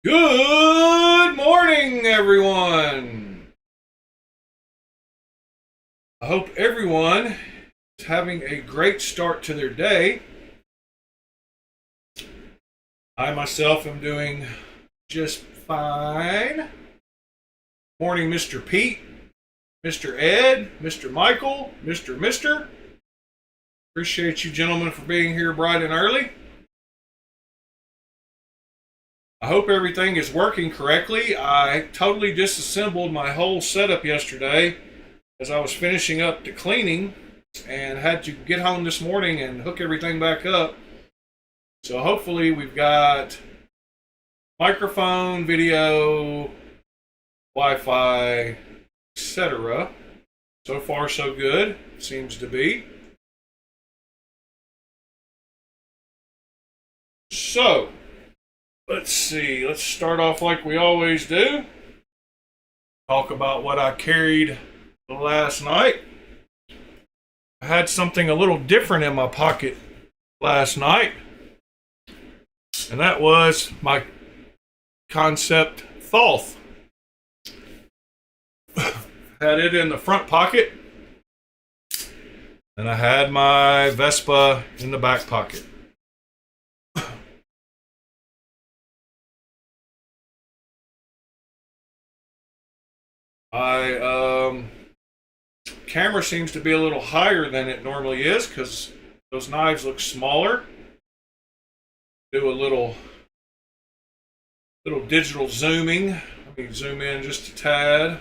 Good morning, everyone. I hope everyone is having a great start to their day. I myself am doing just fine. Morning, Mr. Pete, Mr. Ed, Mr. Michael, Mr. Appreciate you gentlemen for being here bright and early. I hope everything is working correctly. I totally disassembled my whole setup yesterday as I was finishing up the cleaning and had to get home this morning and hook everything back up. So hopefully we've got microphone, video, Wi-Fi, etc. So far so good, seems to be. So, let's see, let's start off like we always do. Talk about what I carried last night. I had something a little different in my pocket last night, and that was my Concept Thoth. Had it in the front pocket, and I had my Vespa in the back pocket. Camera seems to be a little higher than it normally is because those knives look smaller. Do a little digital zooming. Let me zoom in just a tad.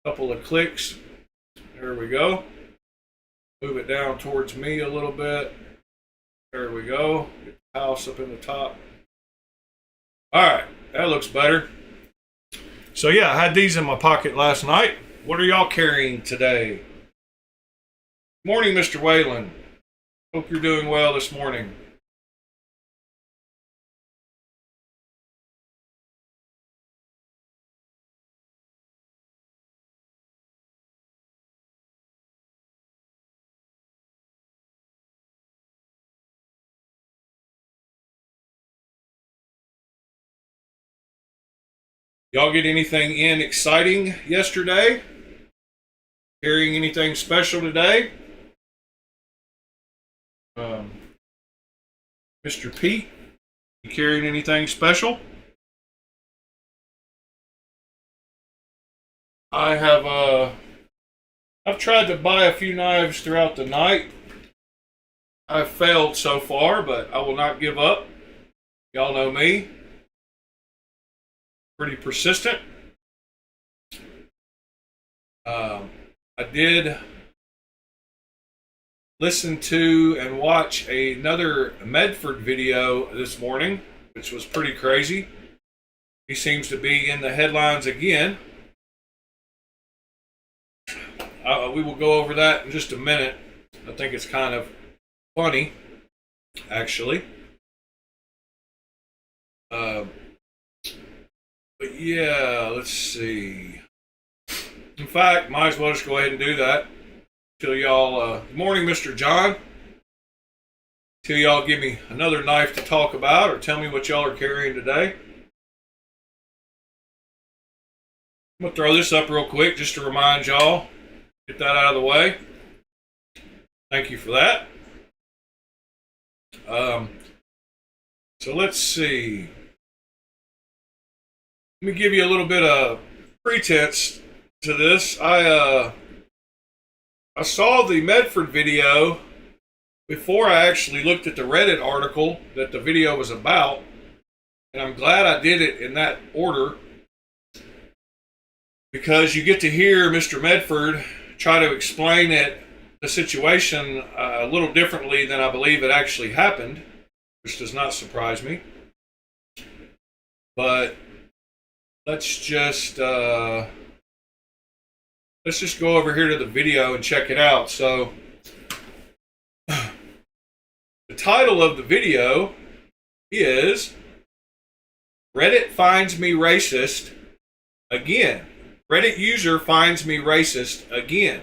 Couple of clicks. There we go. Move it down towards me a little bit. There we go. Get the house up in the top. All right, that looks better. So yeah, I had these in my pocket last night. What are y'all carrying today? Morning, Mr. Whalen. Hope you're doing well this morning. Y'all get anything in exciting yesterday? Carrying anything special today? Mr. Pete, you carrying anything special? I have I've tried to buy a few knives throughout the night. I've failed so far, but I will not give up. Y'all know me. Pretty persistent. I did listen to and watch another Medford video this morning, which was pretty crazy. He seems to be in the headlines again. We will go over that in just a minute. I think it's kind of funny, actually. But yeah, let's see. In fact, might as well just go ahead and do that. Till y'all, good morning, Mr. John. Till y'all give me another knife to talk about or tell me what y'all are carrying today. I'm going to throw this up real quick just to remind y'all. Get that out of the way. Thank you for that. So let's see. Let me give you a little bit of pretense to this. I saw the Medford video before I actually looked at the Reddit article that the video was about, and I'm glad I did it in that order because you get to hear Mr. Medford try to explain the situation a little differently than I believe it actually happened, which does not surprise me. But let's just go over here to the video and check it out. So the title of the video is Reddit finds me racist again. Reddit user finds me racist again.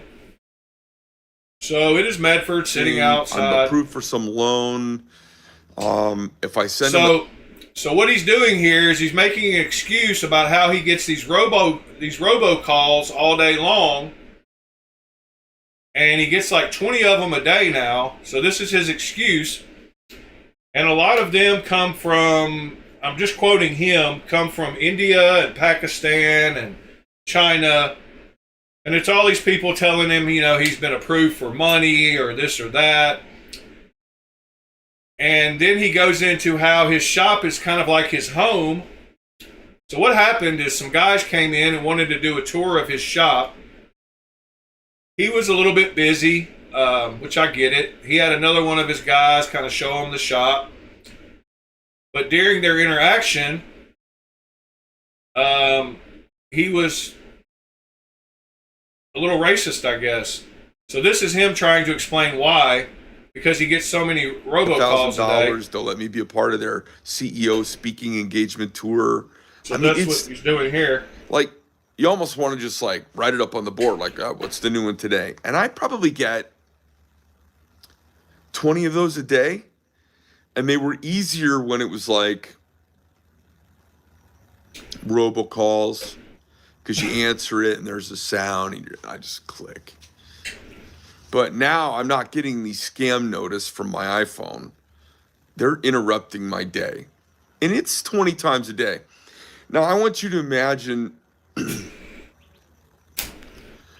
So it is Medford sitting outside. I'm approved for some loan. If I send them... So what he's doing here is he's making an excuse about how he gets these robocalls all day long, and he gets like 20 of them a day now. So this is his excuse, and a lot of them come from, I'm just quoting him, come from India and Pakistan and China, and it's all these people telling him, you know, he's been approved for money or this or that. And then he goes into how his shop is kind of like his home. So what happened is some guys came in and wanted to do a tour of his shop. He was a little bit busy, which I get it. He had another one of his guys kind of show him the shop. But during their interaction, he was a little racist, I guess. So this is him trying to explain why. Because he gets so many robocalls a day. $1,000 to let me be a part of their CEO speaking engagement tour. So that's what he's doing here. Like, you almost want to just like write it up on the board, like, what's the new one today? And I probably get 20 of those a day. And they were easier when it was like robocalls, because you answer it and there's a sound and I just click. But now I'm not getting the scam notice from my iPhone. They're interrupting my day. And it's 20 times a day. Now, I want you to imagine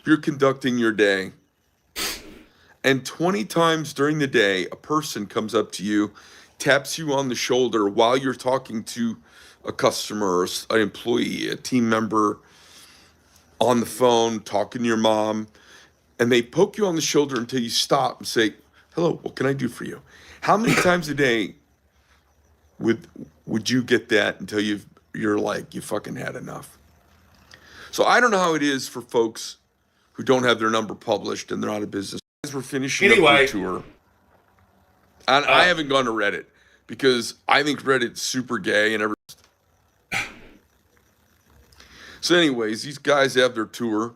you're conducting your day, and 20 times during the day, a person comes up to you, taps you on the shoulder while you're talking to a customer, an employee, a team member, on the phone, talking to your mom, and they poke you on the shoulder until you stop and say, hello, what can I do for you? How many times a day would you get that until you're like, you fucking had enough? So I don't know how it is for folks who don't have their number published and they're out of business. As we're finishing up the tour, and I haven't gone to Reddit because I think Reddit's super gay and everything. So anyways, these guys have their tour.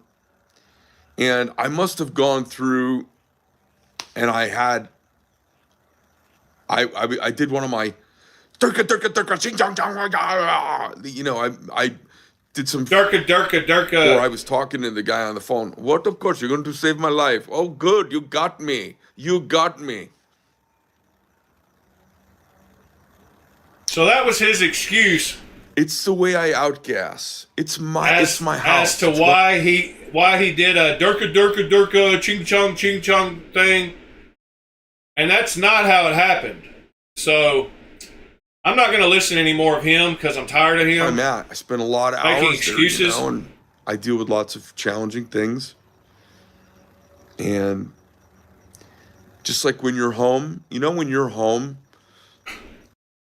And I must have gone through, and I did one of my, you know, I did some, Durka. or I was talking to the guy on the phone. What? Of course, you're going to save my life. Oh, good, you got me. You got me. So that was his excuse. It's the way I outgas. It's my house. As to why he did a Durka ching chong thing, and that's not how it happened. So I'm not going to listen any more of him because I'm tired of him. I'm out. I spent a lot of hours making excuses. There, you know, and I deal with lots of challenging things, and just like when you're home, you know, when you're home.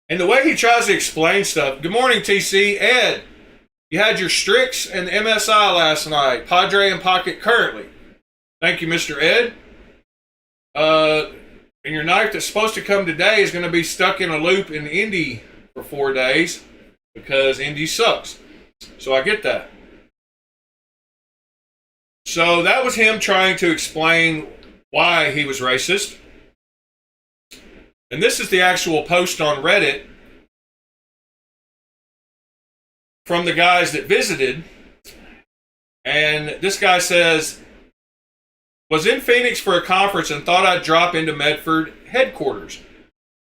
And the way he tries to explain stuff. Good morning, TC. Ed, you had your Strix and MSI last night. Padre and Pocket currently. Thank you, Mr. Ed. And your knife that's supposed to come today is going to be stuck in a loop in Indy for 4 days because Indy sucks. So I get that. So that was him trying to explain why he was racist. And this is the actual post on Reddit from the guys that visited. And this guy says, was in Phoenix for a conference and thought I'd drop into Medford headquarters.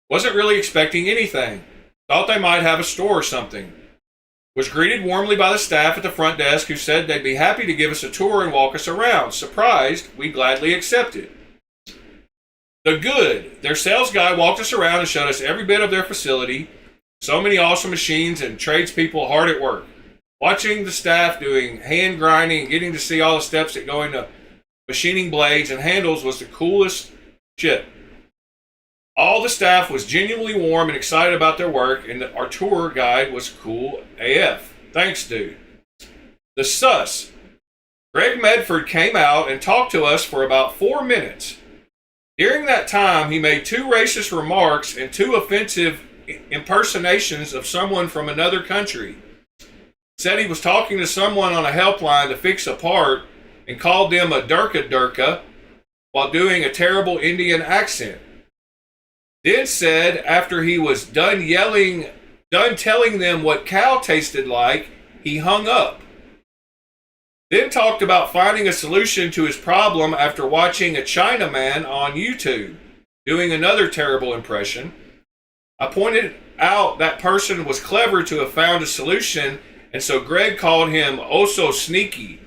Wasn't really expecting anything. Thought they might have a store or something. Was greeted warmly by the staff at the front desk who said they'd be happy to give us a tour and walk us around. Surprised, we gladly accepted. The good. Their sales guy walked us around and showed us every bit of their facility. So many awesome machines and tradespeople hard at work. Watching the staff doing hand grinding and getting to see all the steps that go into machining blades and handles was the coolest shit. All the staff was genuinely warm and excited about their work, and our tour guide was cool AF. Thanks, dude. The sus. Greg Medford came out and talked to us for about 4 minutes. During that time, he made 2 racist remarks and 2 offensive impersonations of someone from another country. Said he was talking to someone on a helpline to fix a part and called them a Durka while doing a terrible Indian accent. Then said after he was done yelling Done telling them what cow tasted like, he hung up. Then talked about finding a solution to his problem after watching a Chinaman on YouTube doing another terrible impression. I pointed out that person was clever to have found a solution, and so Greg called him oh so sneaky.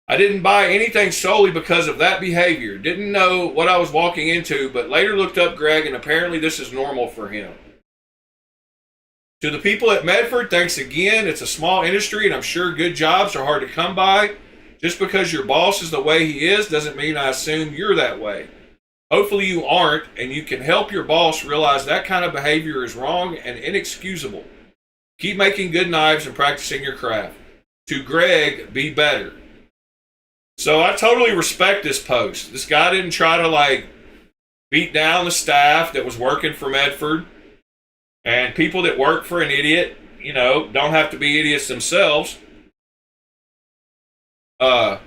I didn't buy anything solely because of that behavior. Didn't know what I was walking into, but later looked up Greg, and apparently this is normal for him. To the people at Medford, thanks again. It's a small industry, and I'm sure good jobs are hard to come by. Just because your boss is the way he is doesn't mean I assume you're that way. Hopefully you aren't, and you can help your boss realize that kind of behavior is wrong and inexcusable. Keep making good knives and practicing your craft. To Greg, be better. So I totally respect this post. This guy didn't try to beat down the staff that was working for Medford. And people that work for an idiot, don't have to be idiots themselves. Yeah,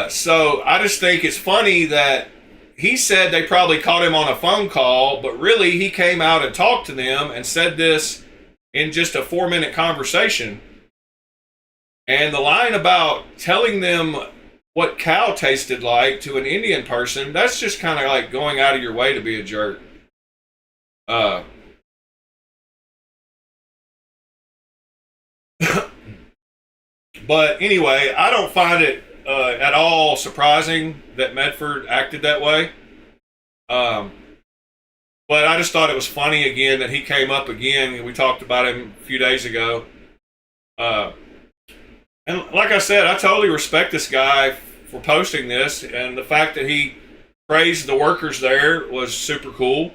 so I just think it's funny that he said they probably caught him on a phone call, but really he came out and talked to them and said this in just a 4-minute conversation. And the line about telling them what cow tasted like to an Indian person, that's just kind of like going out of your way to be a jerk. But anyway, I don't find it at all surprising that Medford acted that way. But I just thought it was funny again that he came up again. We talked about him a few days ago. And like I said, I totally respect this guy for posting this, and the fact that he praised the workers there was super cool.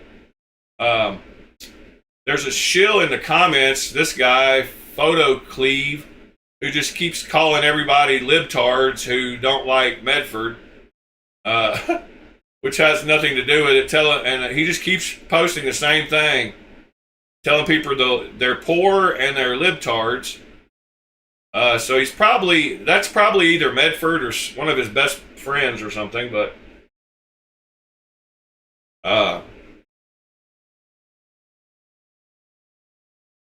There's a shill in the comments, this guy, Photo Cleave, who just keeps calling everybody libtards who don't like Medford, which has nothing to do with it. And he just keeps posting the same thing, telling people they're poor and they're libtards. So that's probably either Medford or one of his best friends or something, but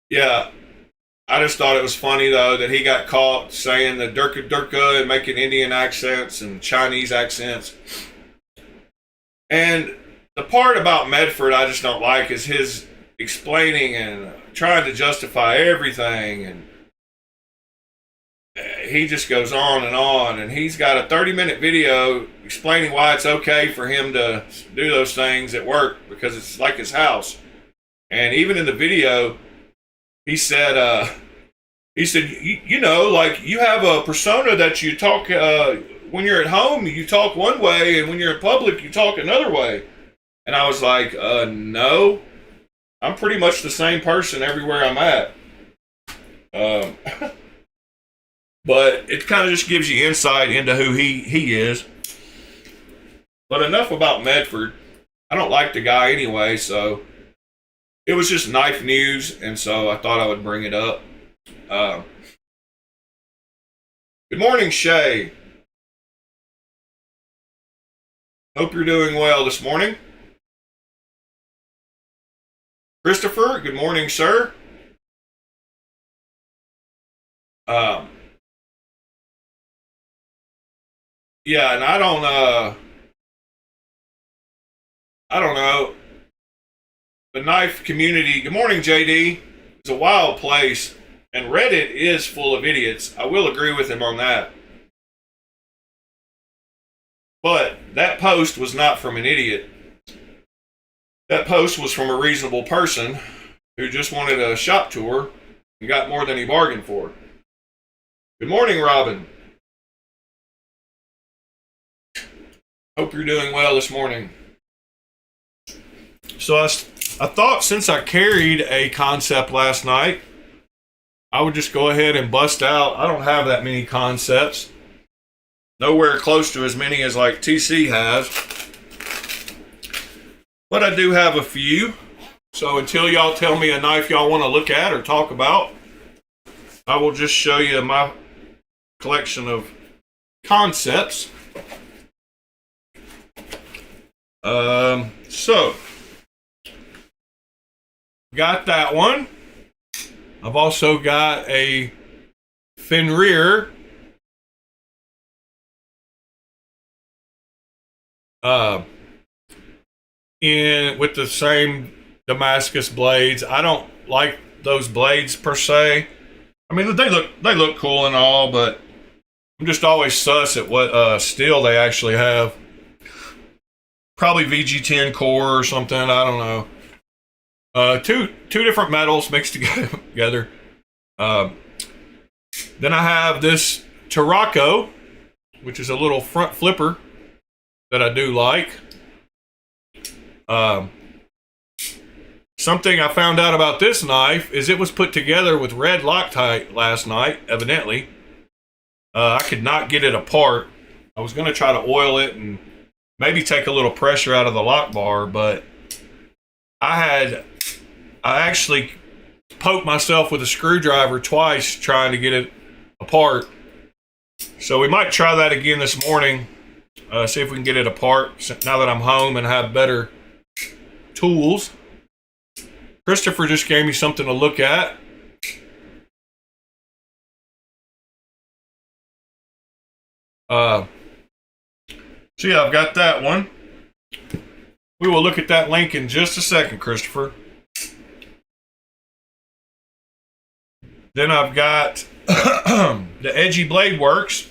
yeah, I just thought it was funny though that he got caught saying the Durka Durka and making Indian accents and Chinese accents. And the part about Medford I just don't like is his explaining and trying to justify everything, and he just goes on, and he's got a 30-minute video explaining why it's okay for him to do those things at work because it's like his house. And even in the video, he said, you have a persona that you talk, when you're at home, you talk one way, and when you're in public, you talk another way. And I was like, no, I'm pretty much the same person everywhere I'm at. But it kind of just gives you insight into who he is. But enough about Medford. I don't like the guy anyway, so it was just knife news, and so I thought I would bring it up. Good morning, Shay. Hope you're doing well this morning. Christopher, good morning, sir. Yeah, and I don't know. The knife community, good morning, JD. It's a wild place, and Reddit is full of idiots. I will agree with him on that. But that post was not from an idiot. That post was from a reasonable person who just wanted a shop tour and got more than he bargained for. Good morning, Robin. Hope you're doing well this morning. So I thought since I carried a concept last night, I would just go ahead and bust out. I don't have that many concepts. Nowhere close to as many as like TC has. But I do have a few. So until y'all tell me a knife y'all want to look at or talk about, I will just show you my collection of concepts. So, got that one. I've also got a Fenrir in with the same Damascus blades. I don't like those blades per se. I mean, they look cool and all, but I'm just always sus at what steel they actually have. Probably VG10 core or something. I don't know. Two different metals mixed together. Then I have this Tarako, which is a little front flipper that I do like. Something I found out about this knife is it was put together with red Loctite last night, evidently. I could not get it apart. I was going to try to oil it and maybe take a little pressure out of the lock bar, but I actually poked myself with a screwdriver twice trying to get it apart. So we might try that again this morning. See if we can get it apart now that I'm home and have better tools. Christopher just gave me something to look at. So yeah, I've got that one. We will look at that link in just a second, Christopher. Then I've got the Edgy Blade Works.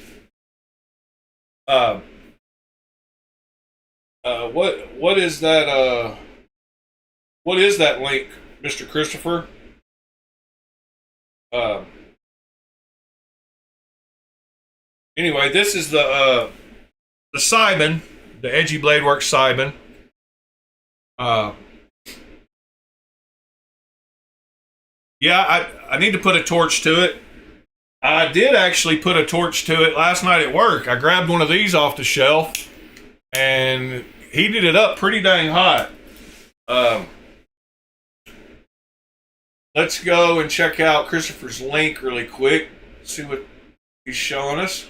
What is that? What is that link, Mr. Christopher? Anyway, this is the Simon, the Edgy Blade Works Simon. Yeah, I need to put a torch to it. I did actually put a torch to it last night at work. I grabbed one of these off the shelf and heated it up pretty dang hot. Let's go and check out Christopher's link really quick. See what he's showing us.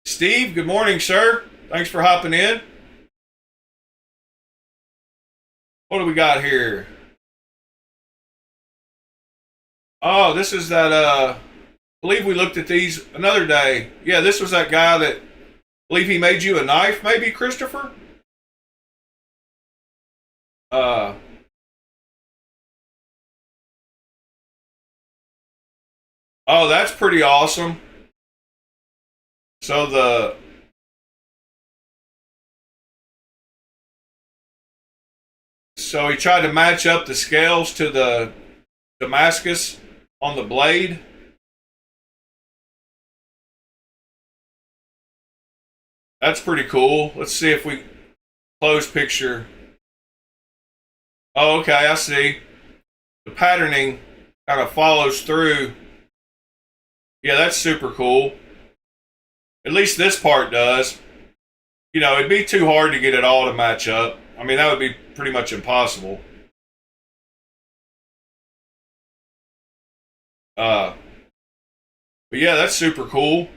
Steve, good morning, sir. Thanks for hopping in. What do we got here? Oh, this is that, I believe we looked at these another day. Yeah, this was that guy that, I believe he made you a knife, maybe, Christopher? Oh, that's pretty awesome. So he tried to match up the scales to the Damascus on the blade. That's pretty cool. Let's see if we close picture. Oh, okay, I see. The patterning kind of follows through. Yeah, that's super cool. At least this part does. You know, it'd be too hard to get it all to match up. I mean, that would be pretty much impossible. But yeah, that's super cool.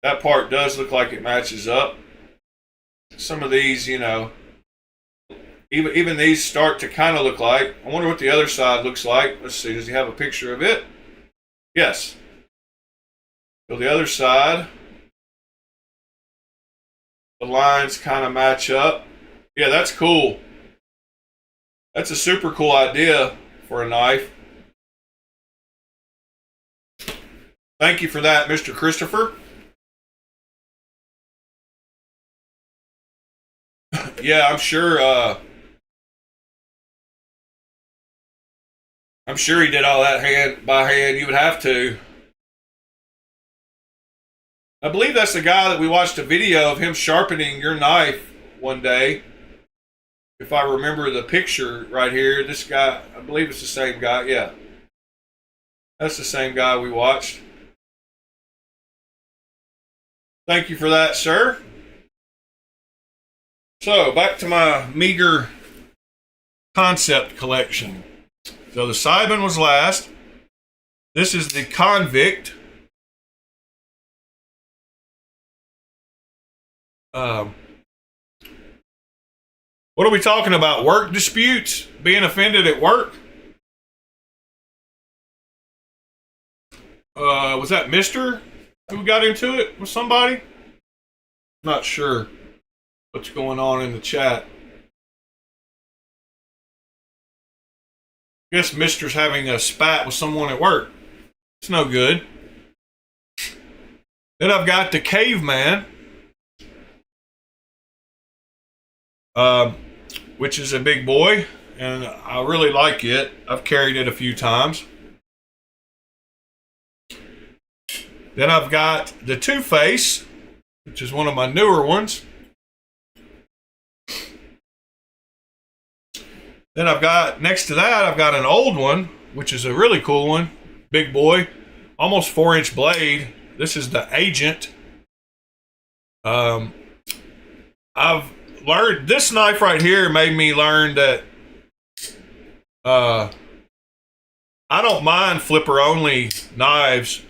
That part does look like it matches up. Some of these, you know, even these start to kind of look like. I wonder what the other side looks like. Let's see, does he have a picture of it? Yes. So the other side, the lines kind of match up. Yeah, that's cool. That's a super cool idea for a knife. Thank you for that, Mr. Christopher. Yeah, I'm sure he did all that by hand. You would have to. I believe that's the guy that we watched a video of him sharpening your knife one day. If I remember the picture right here, this guy, I believe it's the same guy. Yeah. That's the same guy we watched. Thank you for that, sir. So, back to my meager concept collection. So, the Simon was last. This is the Convict. What are we talking about? Work disputes? Being offended at work? Was that Mr. who got into it with somebody? Not sure what's going on in the chat. I guess Mister's having a spat with someone at work. It's no good. Then I've got the caveman, which is a big boy, and I really like it. I've carried it a few times. Then I've got the Two-Face, which is one of my newer ones. Then I've got, next to that, I've got an old one, which is a really cool one. Big boy, almost 4-inch blade. This is the Agent. I've learned, this knife right here made me learn that I don't mind flipper-only knives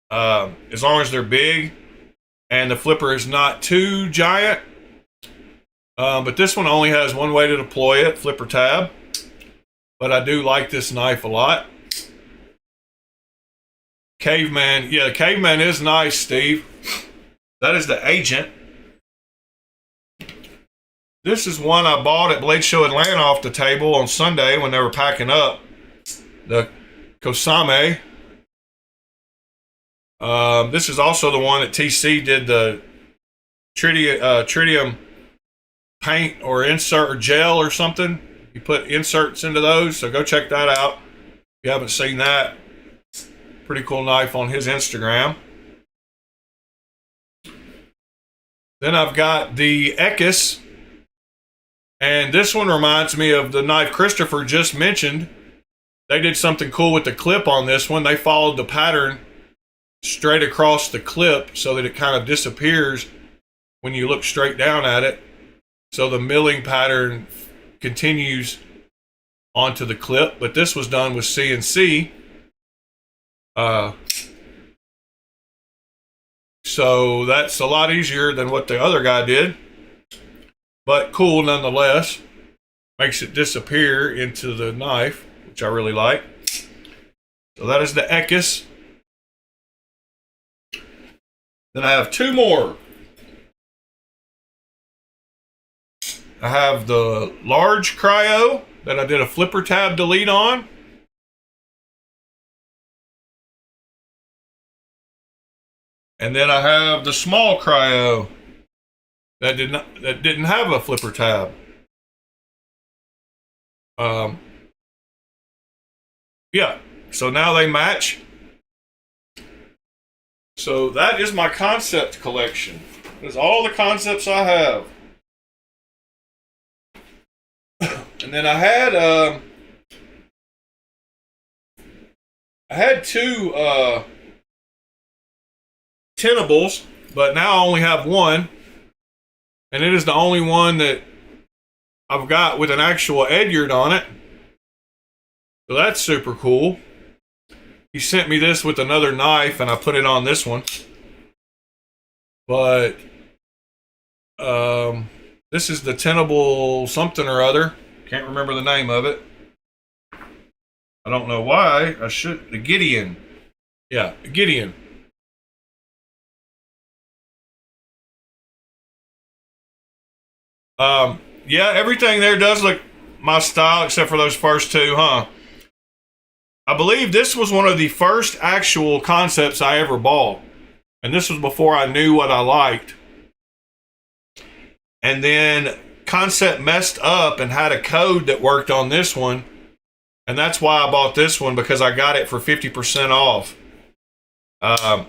as long as they're big and the flipper is not too giant. But this one only has one way to deploy it, flipper tab. But I do like this knife a lot. Caveman, yeah, the Caveman is nice, Steve. That is the Agent. This is one I bought at Blade Show Atlanta off the table on Sunday when they were packing up. The Kosame. This is also the one that TC did the tritium paint or insert or gel or something. You put inserts into those, so go check that out if you haven't seen that. Pretty cool knife on his Instagram. Then I've got the Ekis, and this one reminds me of the knife Christopher just mentioned. They did something cool with the clip on this one. They followed the pattern straight across the clip so that it kind of disappears when you look straight down at it. So the milling pattern continues onto the clip, but this was done with CNC. So that's a lot easier than what the other guy did, but cool nonetheless. Makes it disappear into the knife, which I really like. So that is the Ekis. Then I have two more. I have the large cryo that I did a flipper tab delete on. And then I have the small cryo that didn't have a flipper tab. Yeah, so now they match. So that is my concept collection. That's all the concepts I have. And then I had two tennables, but now I only have one, and it is the only one that I've got with an actual Edyard on it. So that's super cool. He sent me this with another knife, and I put it on this one. But this is the tenable something or other. Can't remember the name of it. I don't know why. I should. The Gideon. Yeah, Gideon. Yeah, everything there does look my style except for those first two, huh? I believe this was one of the first actual concepts I ever bought. And this was before I knew what I liked. And then concept messed up and had a code that worked on this one. And that's why I bought this one, because I got it for 50% off. I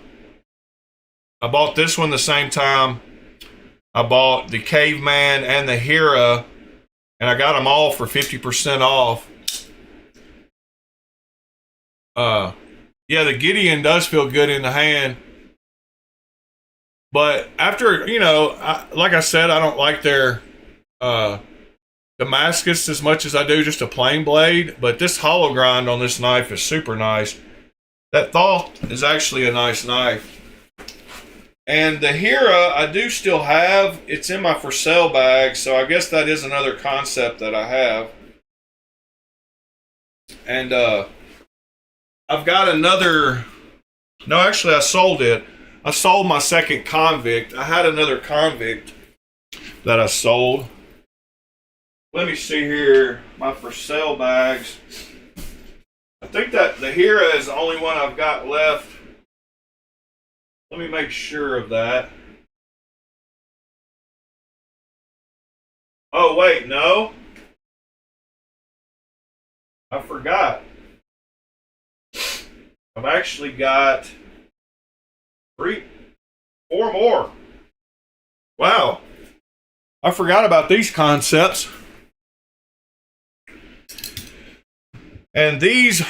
bought this one the same time I bought the Caveman and the Hera, and I got them all for 50% off. Yeah, the Gideon does feel good in the hand. But after, you know, like I said, I don't like their Damascus as much as I do just a plain blade. But this hollow grind on this knife is super nice. That Thoth is actually a nice knife. And the Hera, I do still have. It's in my for sale bag, so I guess that is another concept that I have. And I've got another. No, actually, I sold it. I sold my second convict. I had another convict that I sold. Let me see here. My for sale bags. I think that the Hera is the only one I've got left. Let me make sure of that. Oh, wait, no. I forgot. I've actually got 4 more. Wow. I forgot about these concepts. And these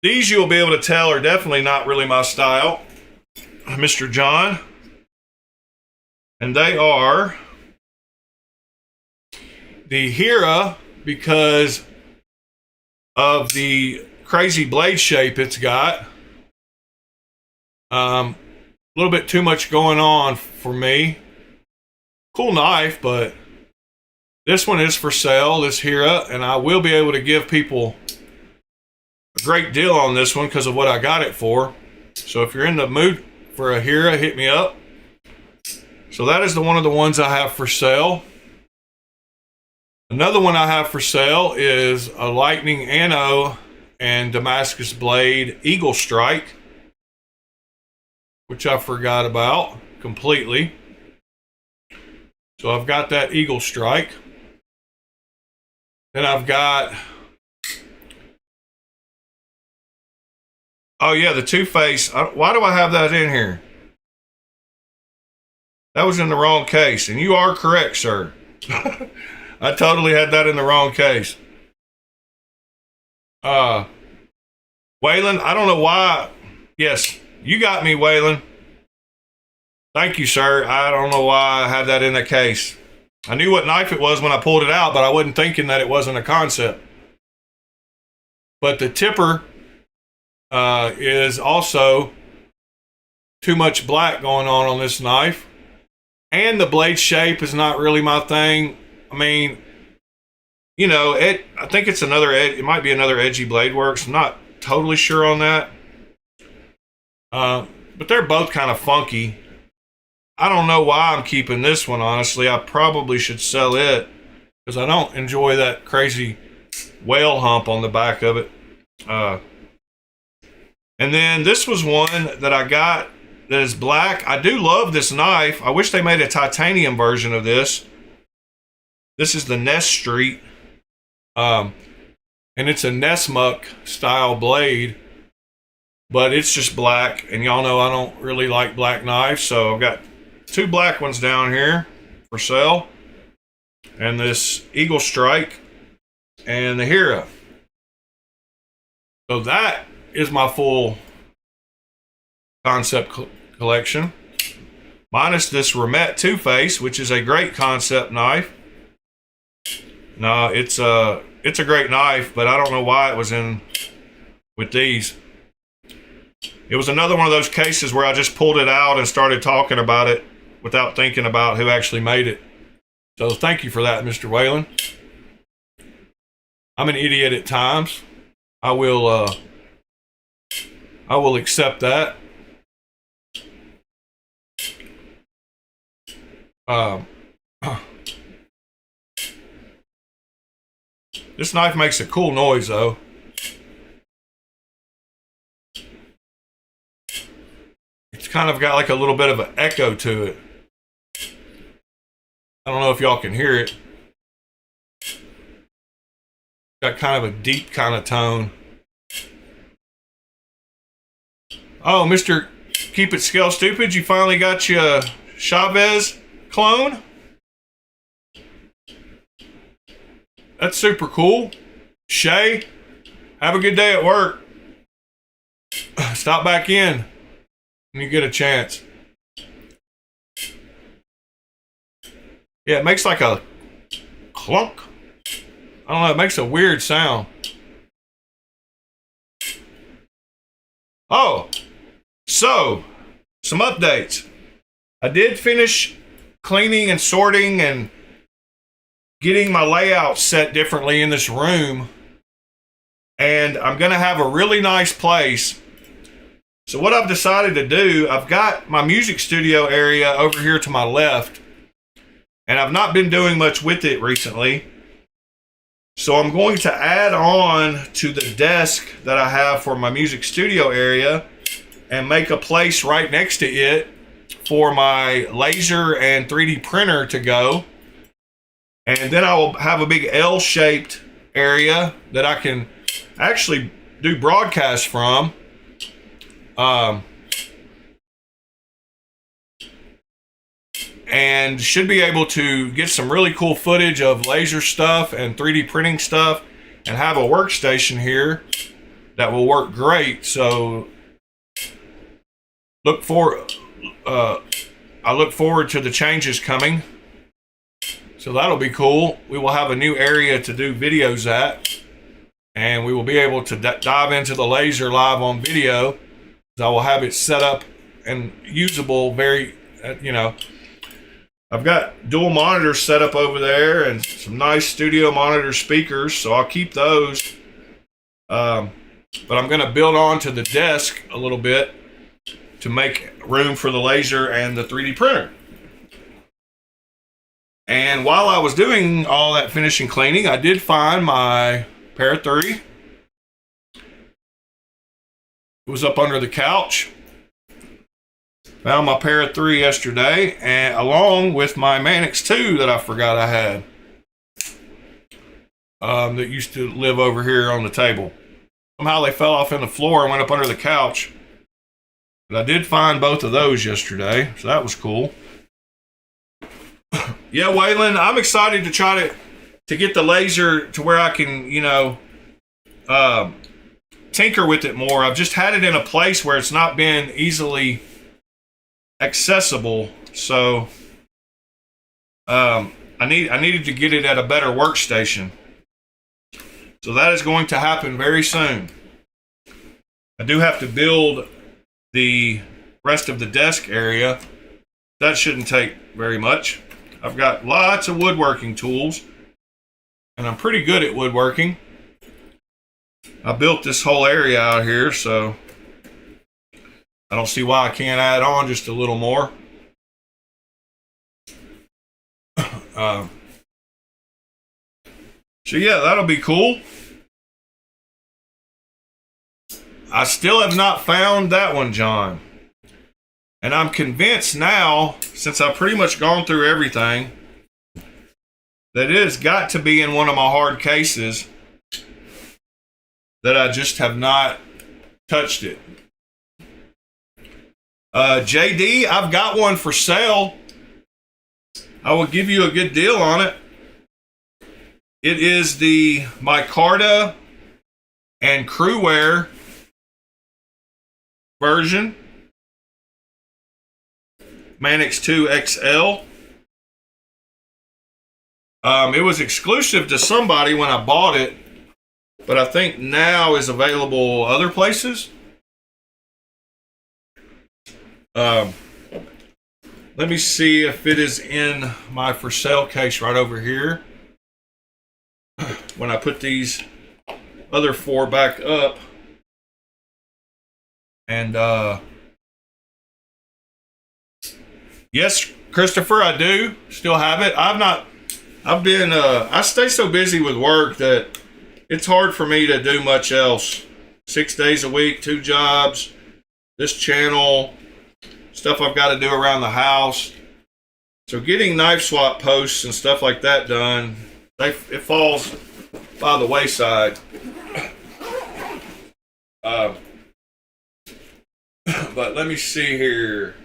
you'll be able to tell are definitely not really my style, Mr. John. And they are the Hera because of the crazy blade shape it's got. A little bit too much going on for me. Cool knife, but this one is for sale, this Hera, and I will be able to give people a great deal on this one because of what I got it for. So if you're in the mood for a Hera, hit me up. So that is one of the ones I have for sale. Another one I have for sale is a Lightning Anno and Damascus Blade Eagle Strike, which I forgot about completely. So I've got that Eagle Strike. Then I've got, oh yeah, the Two-Face. Why do I have that in here? That was in the wrong case, and you are correct, sir. I totally had that in the wrong case. Waylon, I don't know why. Yes, you got me, Waylon. Thank you, sir. I don't know why I had that in the case. I knew what knife it was when I pulled it out, but I wasn't thinking that it wasn't a concept. But the tipper is also too much black going on this knife. And the blade shape is not really my thing. I mean, you know, I think it's another, it might be another Edgy Blade Works. I'm not totally sure on that. But they're both kind of funky. I don't know why I'm keeping this one, honestly. I probably should sell it because I don't enjoy that crazy whale hump on the back of it. And then this was one that I got that is black. I do love this knife. I wish they made a titanium version of this. This is the Nest Street. And it's a Nessmuck style blade. But it's just black. And y'all know I don't really like black knives. So I've got 2 black ones down here for sale. And this Eagle Strike. And the Hera. So that is my full concept collection. Minus this Ramet Two-Face, which is a great concept knife. No, it's a great knife, but I don't know why it was in with these. It was another one of those cases where I just pulled it out and started talking about it without thinking about who actually made it. So thank you for that, Mr. Whalen. I'm an idiot at times. I will accept that. This knife makes a cool noise, though. It's kind of got like a little bit of an echo to it. I don't know if y'all can hear it. Got kind of a deep kind of tone. Oh, Mr. Keep It Scale Stupid, you finally got you a Chavez clone? That's super cool. Shay, have a good day at work. Stop back in when you get a chance. Yeah, it makes like a clunk. I don't know, it makes a weird sound. Oh, so, some updates. I did finish cleaning and sorting and getting my layout set differently in this room. And I'm going to have a really nice place. So what I've decided to do, I've got my music studio area over here to my left, and I've not been doing much with it recently. So I'm going to add on to the desk that I have for my music studio area and make a place right next to it for my laser and 3D printer to go. And then I will have a big L-shaped area that I can actually do broadcasts from. And should be able to get some really cool footage of laser stuff and 3D printing stuff, and have a workstation here that will work great. So I look forward to the changes coming. So that'll be cool. We will have a new area to do videos at, and we will be able to dive into the laser live on video. I will have it set up and usable very, I've got dual monitors set up over there and some nice studio monitor speakers, so I'll keep those. But I'm going to build onto the desk a little bit to make room for the laser and the 3D printer. And while I was doing all that finishing cleaning, I did find my Para 3. It was up under the couch. Found my Para 3 yesterday, and along with my Manix 2 that I forgot I had. That used to live over here on the table. Somehow they fell off in the floor and went up under the couch. But I did find both of those yesterday, so that was cool. Yeah, Waylon, I'm excited to try to get the laser to where I can, tinker with it more. I've just had it in a place where it's not been easily accessible, so I needed to get it at a better workstation. So that is going to happen very soon. I do have to build the rest of the desk area. That shouldn't take very much. I've got lots of woodworking tools, and I'm pretty good at woodworking. I built this whole area out here, so I don't see why I can't add on just a little more. So yeah, that'll be cool. I still have not found that one, John. And I'm convinced now, since I've pretty much gone through everything, that it has got to be in one of my hard cases, that I just have not touched it. JD, I've got one for sale. I will give you a good deal on it. It is the micarta and crewware version. Manix 2 XL. It was exclusive to somebody when I bought it, but I think now is available other places. Let me see if it is in my for sale case right over here. When I put these other 4 back up. And yes, Christopher, I do still have it. I stay so busy with work that it's hard for me to do much else. 6 days a week, 2 jobs, this channel, stuff I've got to do around the house. So getting knife swap posts and stuff like that done, it falls by the wayside. But let me see here.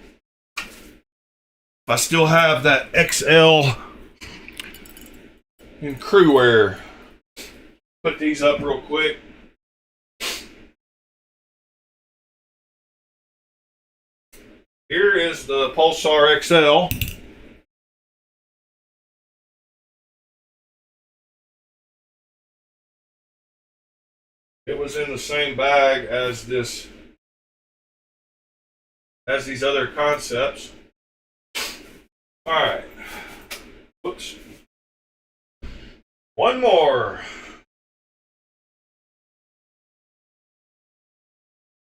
I still have that XL in crewware. Put these up real quick. Here is the Pulsar XL. It was in the same bag as these other concepts. All right. Oops. One more.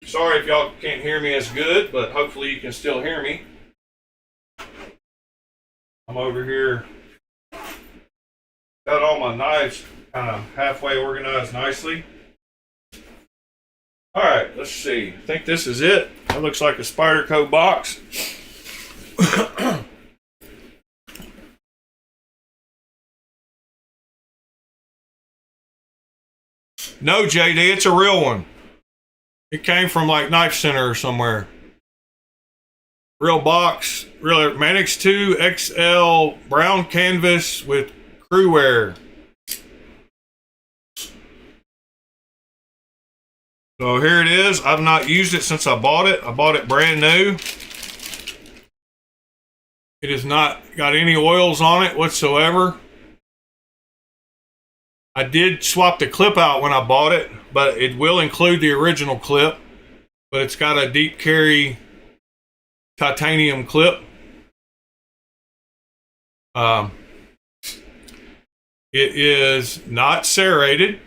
Sorry if y'all can't hear me as good, but hopefully you can still hear me. I'm over here. Got all my knives kind of halfway organized nicely. All right, let's see. I think this is it. That looks like a Spyderco box. No, JD, it's a real one. It came from like Knife Center or somewhere. Real box, real Mannix 2 XL brown canvas with crew wear. So here it is. I've not used it since I bought it. I bought it brand new. It has not got any oils on it whatsoever. I did swap the clip out when I bought it, but it will include the original clip. But it's got a deep carry titanium clip. It is not serrated.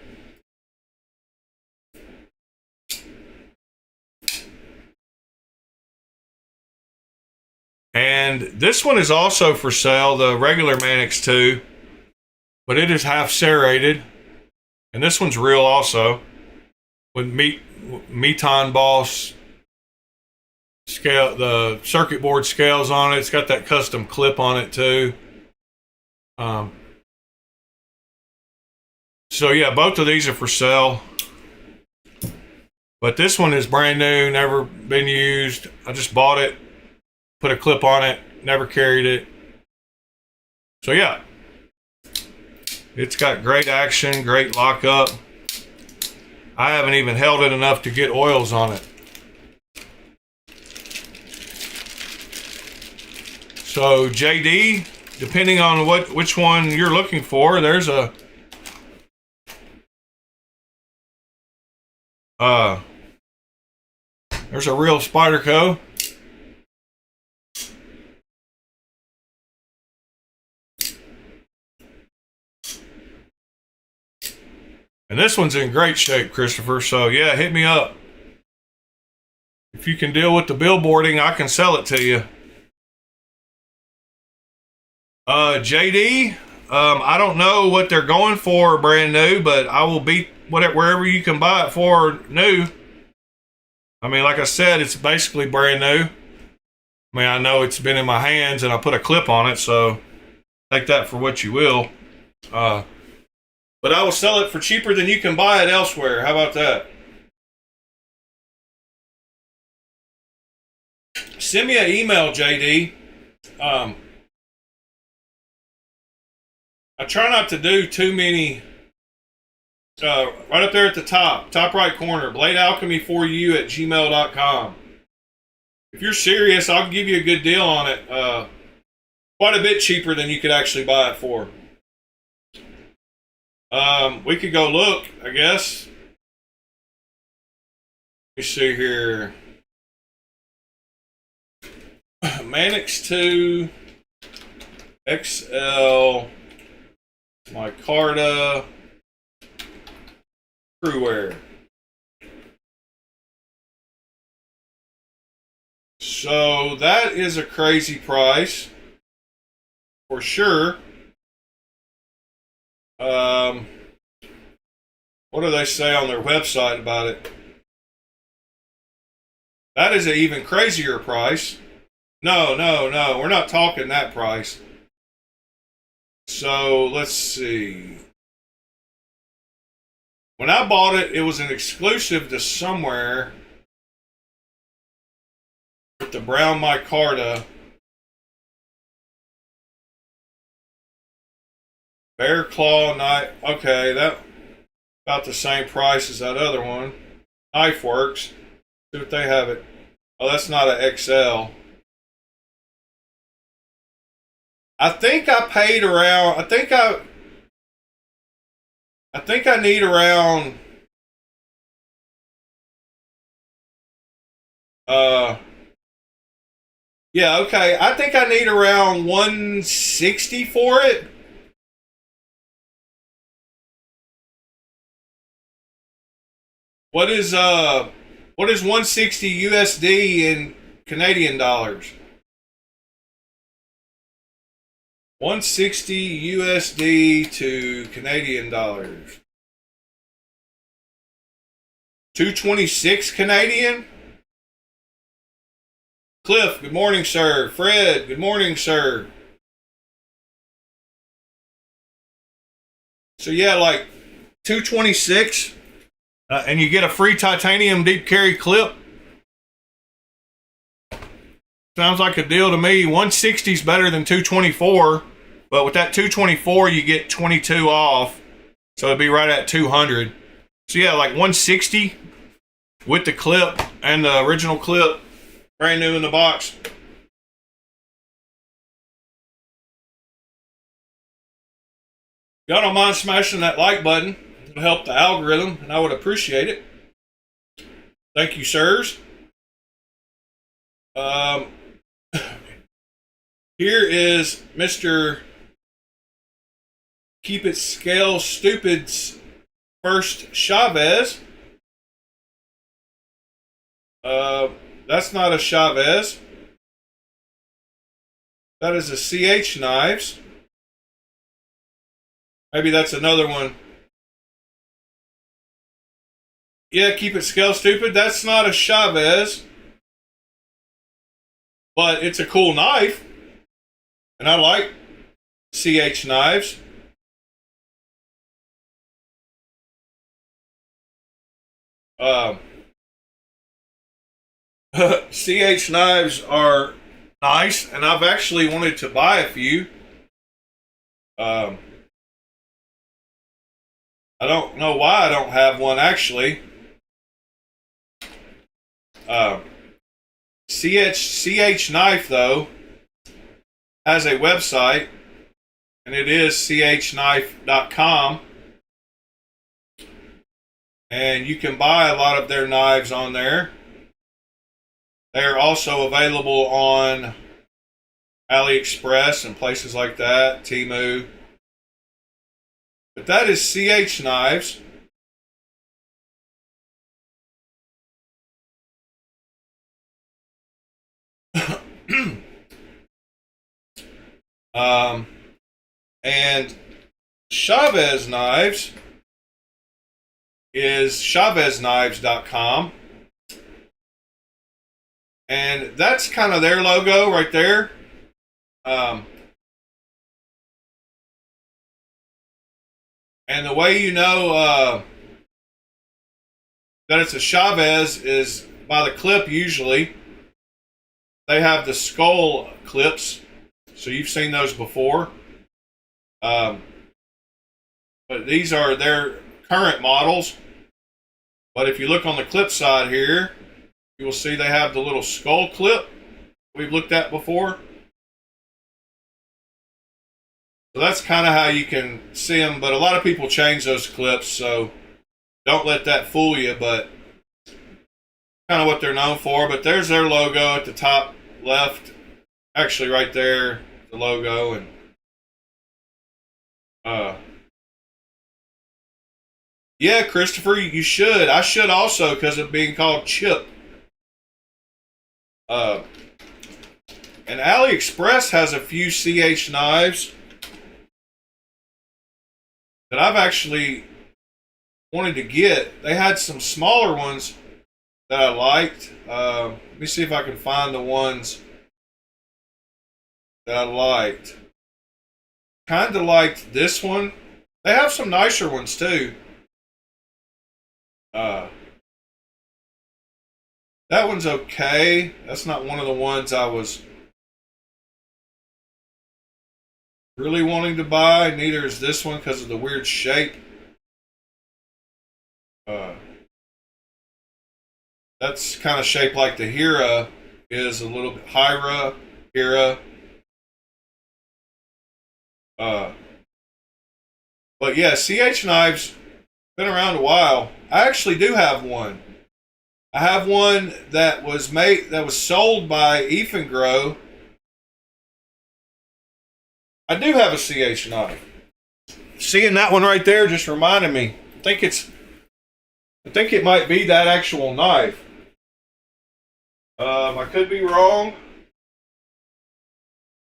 And this one is also for sale, the regular Mannix 2, but it is half serrated. And this one's real also, with Meton Boss scale, the circuit board scales on it. It's got that custom clip on it too. So yeah, both of these are for sale. But this one is brand new, never been used. I just bought it, put a clip on it, never carried it. So yeah, it's got great action, great lockup. I haven't even held it enough to get oils on it. So JD, depending on which one you're looking for, there's a real Spyderco. And this one's in great shape, Christopher. So yeah, hit me up. If you can deal with the billboarding, I can sell it to you. JD, I don't know what they're going for brand new, but I will beat wherever you can buy it for new. I mean, like I said, it's basically brand new. I mean, I know it's been in my hands and I put a clip on it, so take that for what you will. But I will sell it for cheaper than you can buy it elsewhere. How about that? Send me an email, JD. I try not to do too many. Right up there at the top right corner, BLADEALCHEMY4U@gmail.com. If you're serious, I'll give you a good deal on it. Quite a bit cheaper than you could actually buy it for. We could go look, I guess. Let me see here. Mannix 2 XL micarta crew wear. So that is a crazy price for sure. What do they say on their website about it? That is an even crazier price. No, we're not talking that price. So let's see. When I bought it, it was an exclusive to somewhere with the brown micarta. Bear claw knife. Okay, that about the same price as that other one. Knife Works. See what they have it. Oh, that's not an XL. I think I paid around. I think I need around. Yeah, okay. I think I need around 160 for it. What is 160 USD in Canadian dollars? 160 USD to Canadian dollars. 226 Canadian? Cliff, good morning, sir. Fred, good morning, sir. So yeah, like 226, and you get a free titanium deep carry clip. Sounds like a deal to me. 160 is better than 224, but with that 224, you get 22 off, so it'd be right at 200. So yeah, like 160 with the clip and the original clip, brand new in the box. Y'all don't mind smashing that like button. It'll help the algorithm, and I would appreciate it. Thank you, sirs. Here is Mr. Keep It Scale Stupid's first Chavez. That's not a Chavez. That is a CH Knives. Maybe that's another one. Yeah, Keep It Scale Stupid. That's not a Chavez. But it's a cool knife. And I like CH Knives. CH Knives are nice, and I've actually wanted to buy a few. I don't know why I don't have one actually. CH Knife though has a website, and it is chknife.com, and you can buy a lot of their knives on there. They are also available on AliExpress and places like that, Temu. But that is CH Knives. And Chavez Knives is chavezknives.com. And that's kind of their logo right there. And the way you know that it's a Chavez is by the clip usually. They have the skull clips, so you've seen those before. But these are their current models. But if you look on the clip side here, you will see they have the little skull clip we've looked at before. So that's kind of how you can see them, but a lot of people change those clips, so don't let that fool you, but kind of what they're known for. But there's their logo at the top left, actually right there, the logo. And yeah, Christopher, you should. I should also, because of being called Chip. And AliExpress has a few CH Knives that I've actually wanted to get. They had some smaller ones that I liked. Let me see if I can find the ones that I liked. Kind of liked this one. They have some nicer ones too. That one's okay. That's not one of the ones I was really wanting to buy. Neither is this one because of the weird shape. That's kind of shaped like the Hira is a little bit. Hira. But yeah, CH Knives been around a while. I actually do have one. I have one that was sold by Ethan Grow I do have a CH knife. Seeing that one right there just reminded me. I think it might be that actual knife. I could be wrong.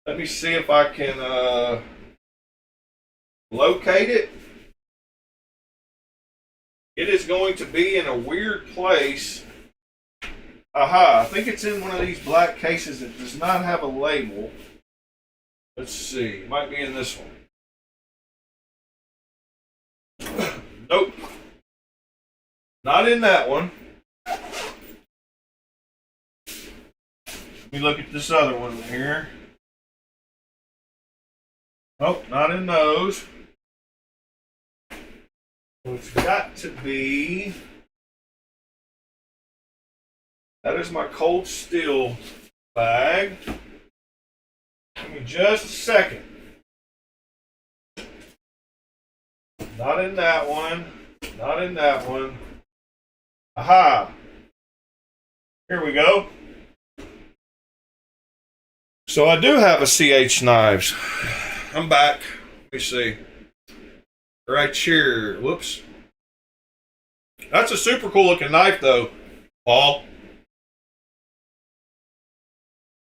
Let me see if I can locate it. It is going to be in a weird place. Aha, I think it's in one of these black cases that does not have a label. Let's see, it might be in this one. Nope. Not in that one. Let me look at this other one here. Nope, not in those. So it's got to be. That is my cold steel bag. Give me just a second. Not in that one. Not in that one. Aha. Here we go. So I do have a CH Knives. I'm back. Let me see. Right here. Whoops. That's a super cool looking knife though, Paul.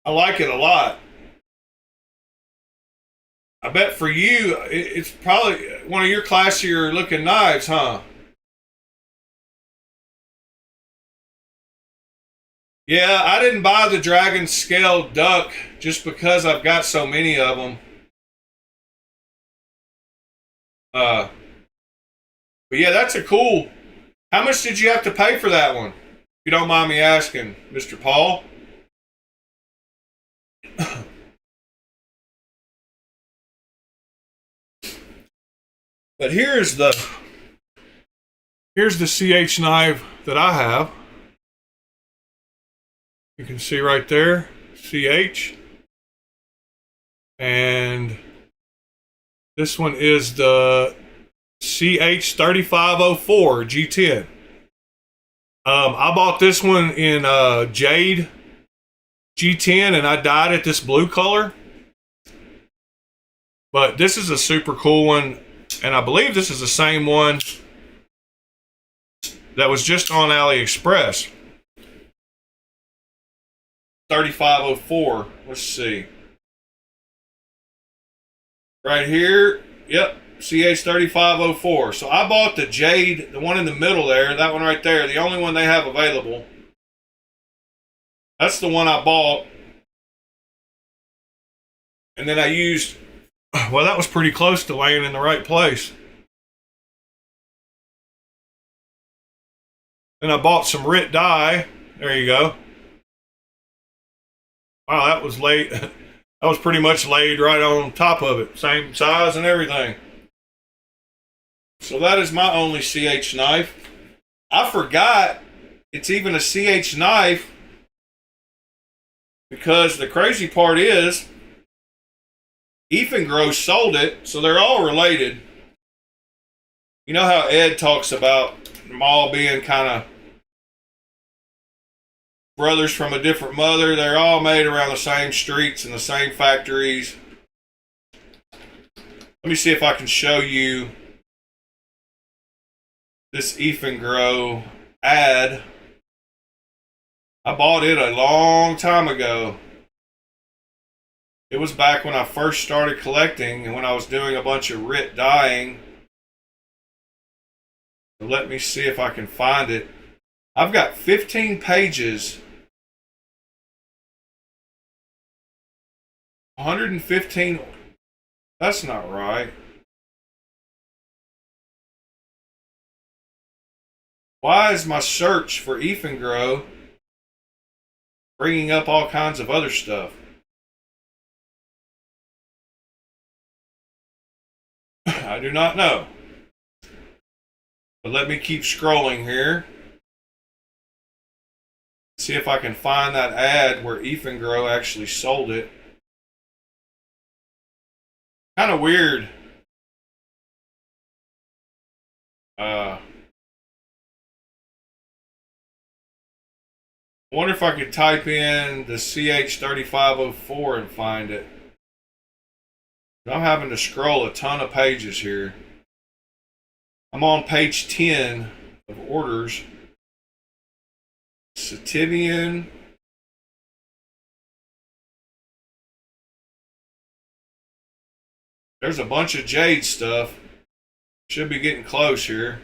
I like it a lot. I bet for you, it's probably one of your classier looking knives, huh? Yeah, I didn't buy the dragon scale duck just because I've got so many of them. But yeah, that's a cool. How much did you have to pay for that one? If you don't mind me asking, Mr. Paul. But here's the CH knife that I have. You can see right there, CH. And this one is the CH 3504 G10. I bought this one in Jade G10 and I dyed it this blue color. But this is a super cool one. And I believe this is the same one that was just on AliExpress. 3504. Let's see. Right here. Yep. CH 3504. So I bought the Jade, the one in the middle there. That one right there. The only one they have available. That's the one I bought. And then I used... Well, that was pretty close to laying in the right place. And I bought some RIT dye. There you go. Wow, that was laid. That was pretty much laid right on top of it. Same size and everything. So that is my only CH knife. I forgot it's even a CH knife because the crazy part is Gross sold it, so they're all related. You know how Ed talks about them all being kind of brothers from a different mother? They're all made around the same streets and the same factories. Let me see if I can show you this Grow ad. I bought it a long time ago. It was back when I first started collecting and when I was doing a bunch of RIT dyeing. So let me see if I can find it. I've got 15 pages. 115. That's not right. Why is my search for Grow bringing up all kinds of other stuff? I do not know. But let me keep scrolling here. See if I can find that ad where Grow actually sold it. Kind of weird. I wonder if I could type in the CH 3504 and find it. I'm having to scroll a ton of pages here. I'm on page 10 of orders. Sativian. There's a bunch of jade stuff. Should be getting close here.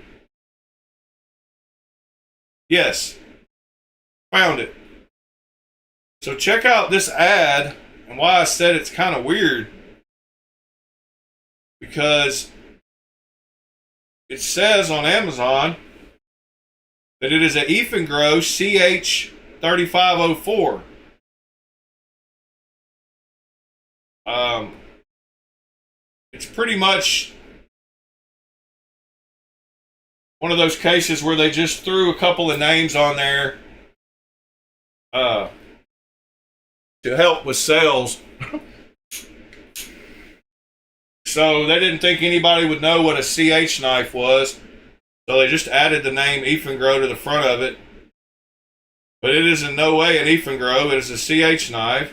Yes. Found it. So check out this ad and why I said it's kind of weird. Because it says on Amazon that it is an Ifengro CH3504. It's pretty much one of those cases where they just threw a couple of names on there to help with sales. So they didn't think anybody would know what a CH knife was. So they just added the name Ifengro to the front of it. But it is in no way an Ifengro. It is a CH knife.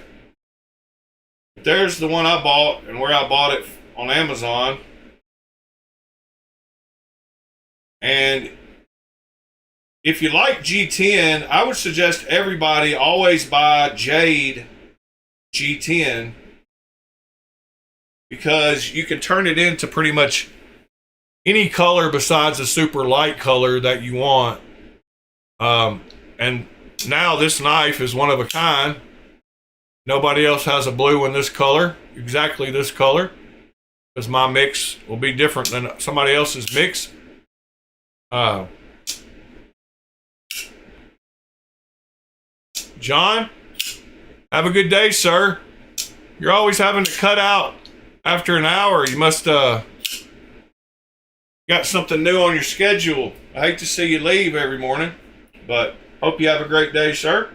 There's the one I bought and where I bought it on Amazon. And if you like G10, I would suggest everybody always buy Jade G10 because you can turn it into pretty much any color besides a super light color that you want. And now this knife is one of a kind. Nobody else has a blue in this color, exactly this color, because my mix will be different than somebody else's mix. John, have a good day, sir. You're always having to cut out after an hour. You must got something new on your schedule. I hate to see you leave every morning, but hope you have a great day, sir.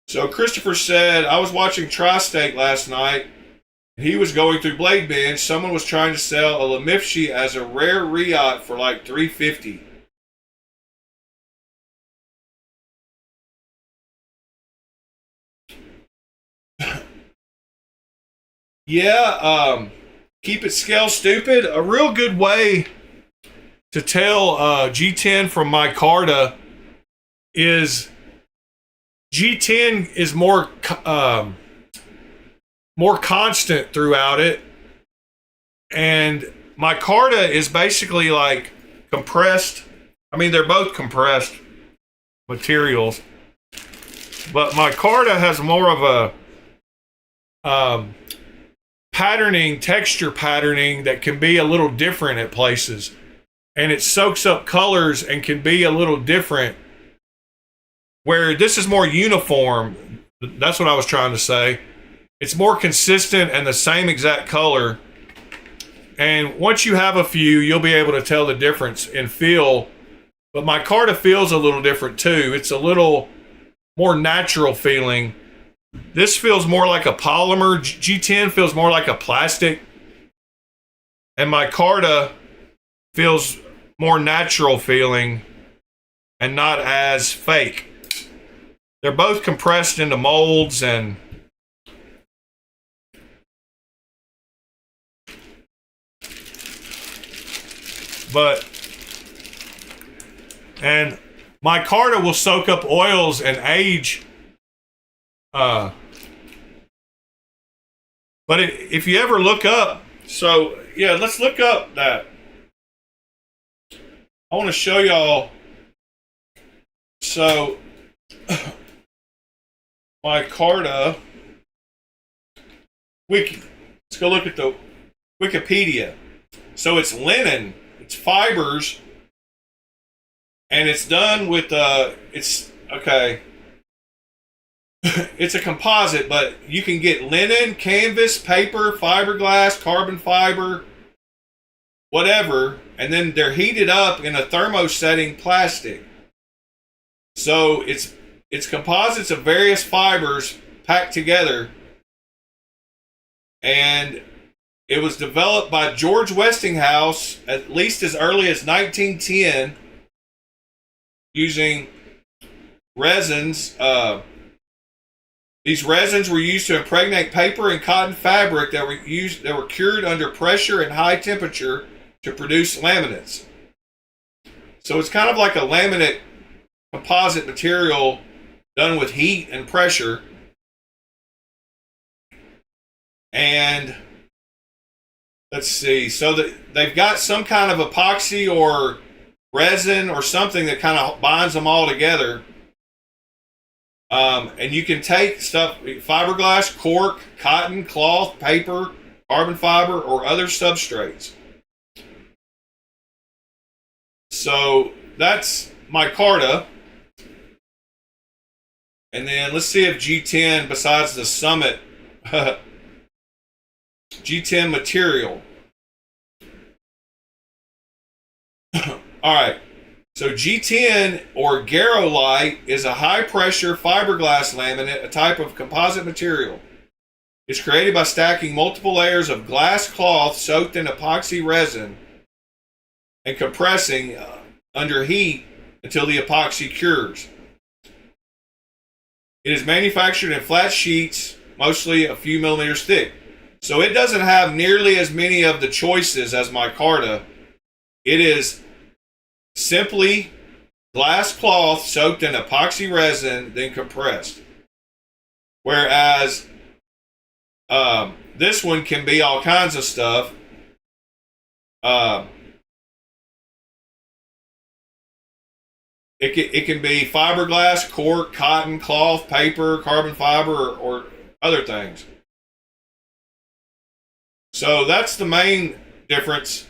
So Christopher said, I was watching Tri-State last night. He was going through Blade Bench. Someone was trying to sell a Lemifshi as a rare Riot for like $350. Yeah, keep it scale stupid. A real good way to tell G10 from micarta is G10 is more constant throughout it, and micarta is basically like compressed. I mean, they're both compressed materials, but micarta has more of a texture patterning that can be a little different at places, and it soaks up colors and can be a little different, where this is more uniform. That's what I was trying to say. It's more consistent and the same exact color, and once you have a few, you'll be able to tell the difference in feel. But micarta feels a little different too. It's a little more natural feeling. This feels more like a polymer. G10 feels more like a plastic. And micarta feels more natural feeling and not as fake. They're both compressed into molds and micarta will soak up oils and age. But if you ever look up, so yeah, let's look up that. I want to show y'all. So micarta wiki. Let's go look at the Wikipedia. So it's linen, it's fibers, and it's done with it's okay. It's a composite, but you can get linen, canvas, paper, fiberglass, carbon fiber, whatever, and then they're heated up in a thermosetting plastic. So it's composites of various fibers packed together, and it was developed by George Westinghouse at least as early as 1910 using resins. These resins were used to impregnate paper and cotton fabric that were cured under pressure and high temperature to produce laminates. So it's kind of like a laminate composite material done with heat and pressure. And let's see, so that they've got some kind of epoxy or resin or something that kind of binds them all together. And you can take stuff, fiberglass, cork, cotton, cloth, paper, carbon fiber, or other substrates. So that's micarta. And then let's see if G10, besides the Summit, G10 material. All right. So G10 or Garolite is a high-pressure fiberglass laminate, a type of composite material. It's created by stacking multiple layers of glass cloth soaked in epoxy resin and compressing under heat until the epoxy cures. It is manufactured in flat sheets, mostly a few millimeters thick. So it doesn't have nearly as many of the choices as micarta. It is simply glass cloth soaked in epoxy resin, then compressed. Whereas this one can be all kinds of stuff. It can be fiberglass, cork, cotton, cloth, paper, carbon fiber, or other things. So that's the main difference.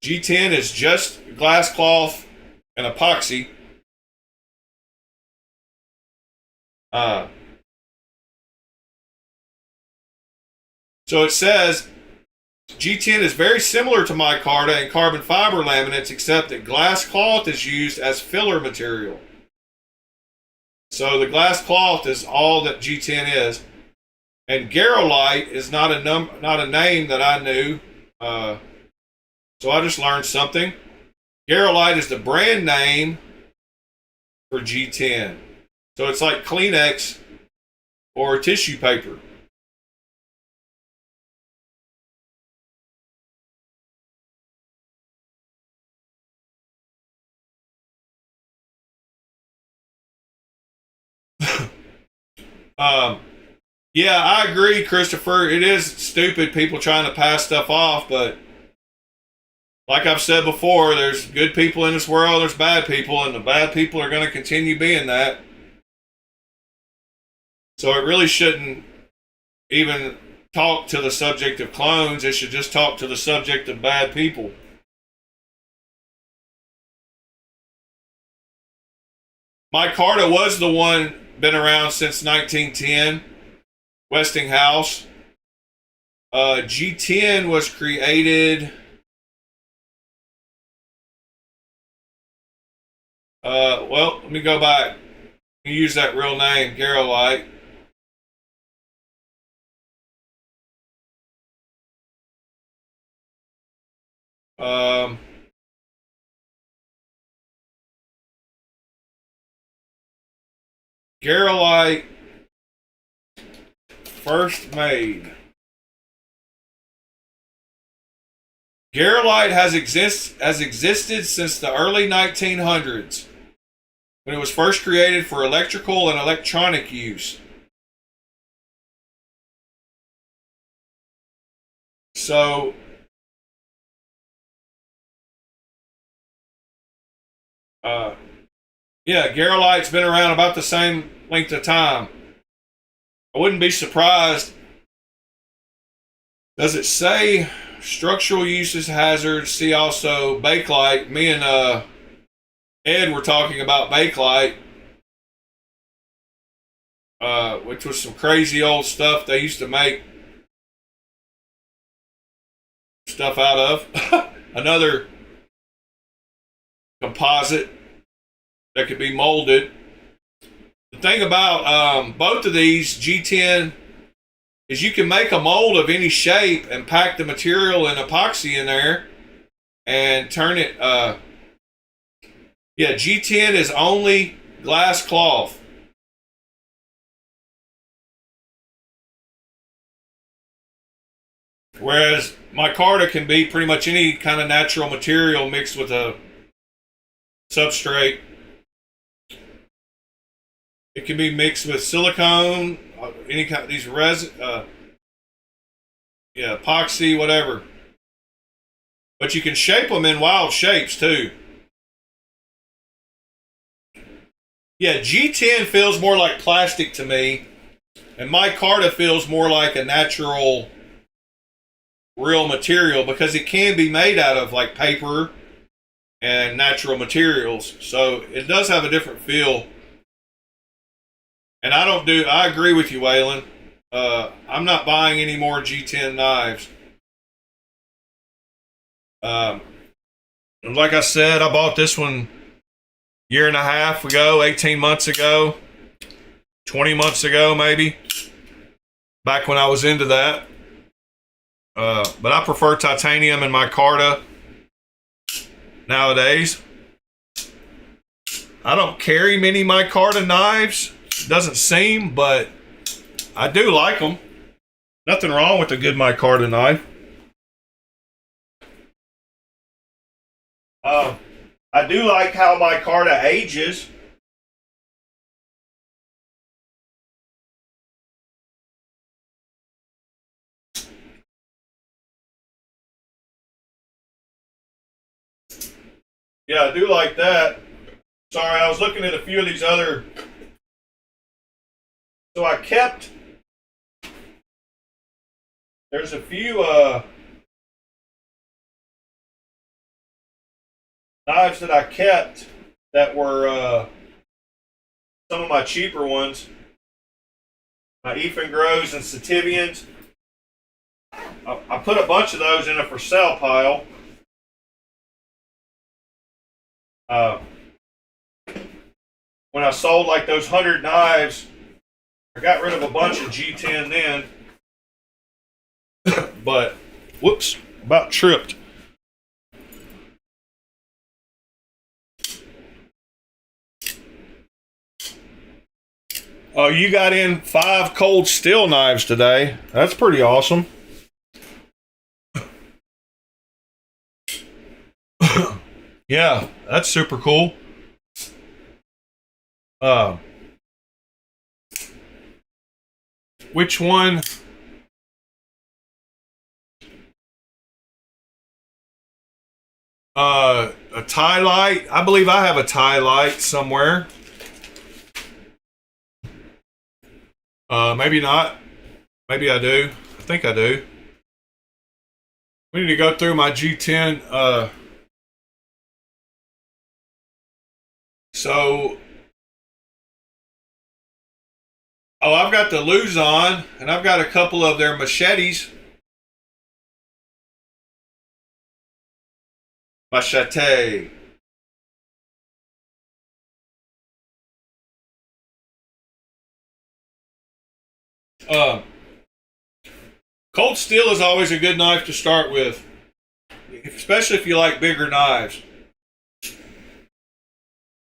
G10 is just glass cloth and epoxy. So it says G10 is very similar to micarta and carbon fiber laminates, except that glass cloth is used as filler material. So the glass cloth is all that G10 is. And Garolite is not a name that I knew. So I just learned something. Garolite is the brand name for G10. So it's like Kleenex or tissue paper. Yeah, I agree, Christopher. It is stupid people trying to pass stuff off, but like I've said before, there's good people in this world, there's bad people, and the bad people are going to continue being that. So it really shouldn't even talk to the subject of clones. It should just talk to the subject of bad people. Micarta was the one, been around since 1910, Westinghouse. G10 was created... well, let me go back and use that real name, Garolite. Garolite first made. Garolite has existed since the early 1900s, when it was first created for electrical and electronic use. So, yeah, Garolite's been around about the same length of time. I wouldn't be surprised. Does it say structural uses, hazards? See also Bakelite. Me and Ed were talking about Bakelite, which was some crazy old stuff they used to make stuff out of. Another composite that could be molded. The thing about both of these, G10, is you can make a mold of any shape and pack the material and epoxy in there and turn it. Yeah, G10 is only glass cloth. Whereas micarta can be pretty much any kind of natural material mixed with a substrate. It can be mixed with silicone, any kind of these resin, epoxy, whatever. But you can shape them in wild shapes too. Yeah, G10 feels more like plastic to me, and micarta feels more like a natural, real material because it can be made out of like paper and natural materials. So it does have a different feel. And I agree with you, Waylon. I'm not buying any more G10 knives. And like I said, I bought this one year and a half ago, 18 months ago, 20 months ago, maybe. Back when I was into that. But I prefer titanium and micarta nowadays. I don't carry many micarta knives. Doesn't seem, but I do like them. Nothing wrong with a good micarta knife. I do like how micarta ages. Yeah, I do like that. Sorry, I was looking at a few of these other. So I kept. There's a few knives that I kept that were some of my cheaper ones. My Ethan Groves and Sativians. I put a bunch of those in a for sale pile. When I sold like those 100 knives, I got rid of a bunch of G10 then. But, whoops, about tripped. Oh, you got in 5 cold steel knives today. That's pretty awesome. Yeah, that's super cool. Which one? A tie light. I believe I have a tie light somewhere. Maybe not. Maybe I do. I think I do. We need to go through my G10. I've got the Luzon, and I've got a couple of their machetes. Machete. Cold steel is always a good knife to start with, especially if you like bigger knives.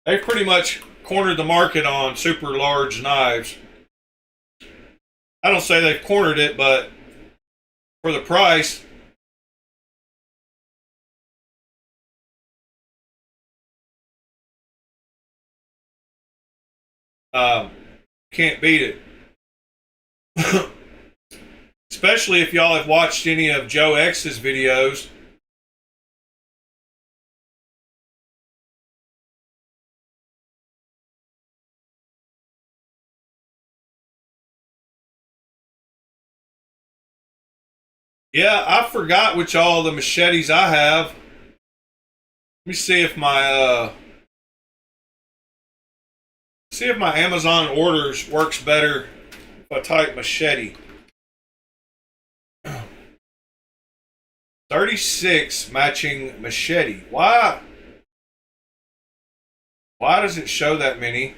They've pretty much cornered the market on super large knives. I don't say they've cornered it, but for the price, can't beat it. Especially if y'all have watched any of Joe X's videos. Yeah, I forgot which all the machetes I have. Let me see if my Amazon orders works better if I type machete. 36 matching machete. Why does it show that many?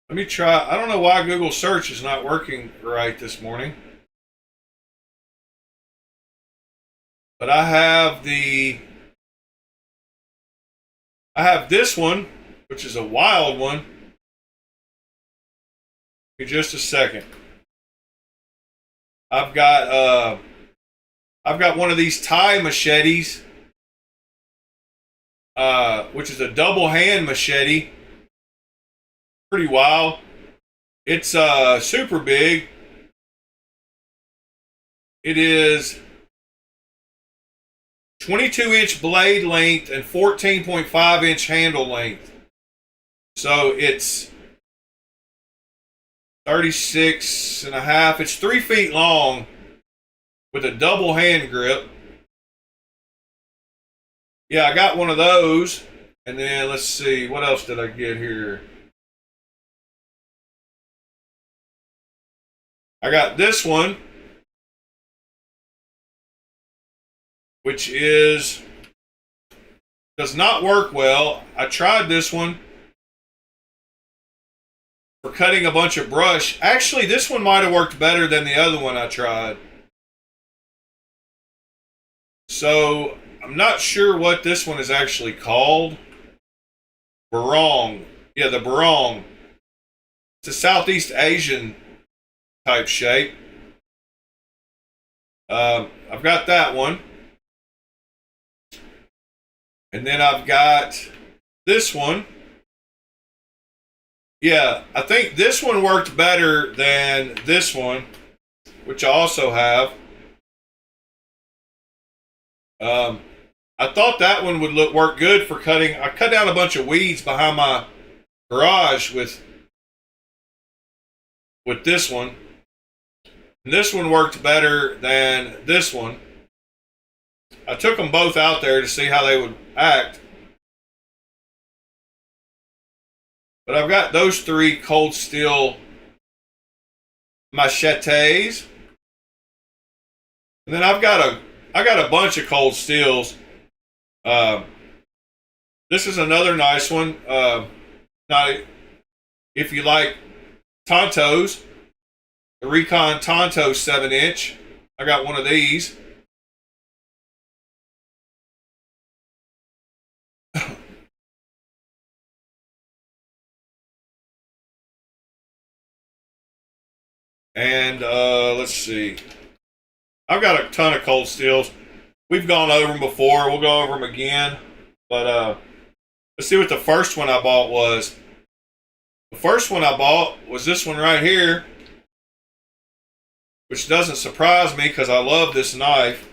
Let me try. I don't know why Google search is not working right this morning. But I have this one, which is a wild one. Give me just a second. I've got one of these Thai machetes, which is a double hand machete. Pretty wild. It's super big. It is 22-inch blade length and 14.5-inch handle length. So it's 36 and a half. It's 3 feet long with a double hand grip. Yeah, I got one of those. And then let's see, what else did I get here? I got this one, which does not work well. I tried this one for cutting a bunch of brush. Actually, this one might have worked better than the other one I tried. So I'm not sure what this one is actually called. Barong. Yeah, the Barong. It's a Southeast Asian type shape. I've got that one. And then I've got this one. Yeah, I think this one worked better than this one, which I also have. I thought that one would work good for cutting. I cut down a bunch of weeds behind my garage with this one. And this one worked better than this one. I took them both out there to see how they would act. But I've got those 3 cold steel machetes. And then I got a bunch of cold steels. This is another nice one. Now, if you like Tontos, the Recon Tonto 7-inch. I got one of these. And let's see. I've got a ton of cold steels. We've gone over them before. We'll go over them again. But let's see what the first one I bought was. The first one I bought was this one right here, which doesn't surprise me because I love this knife.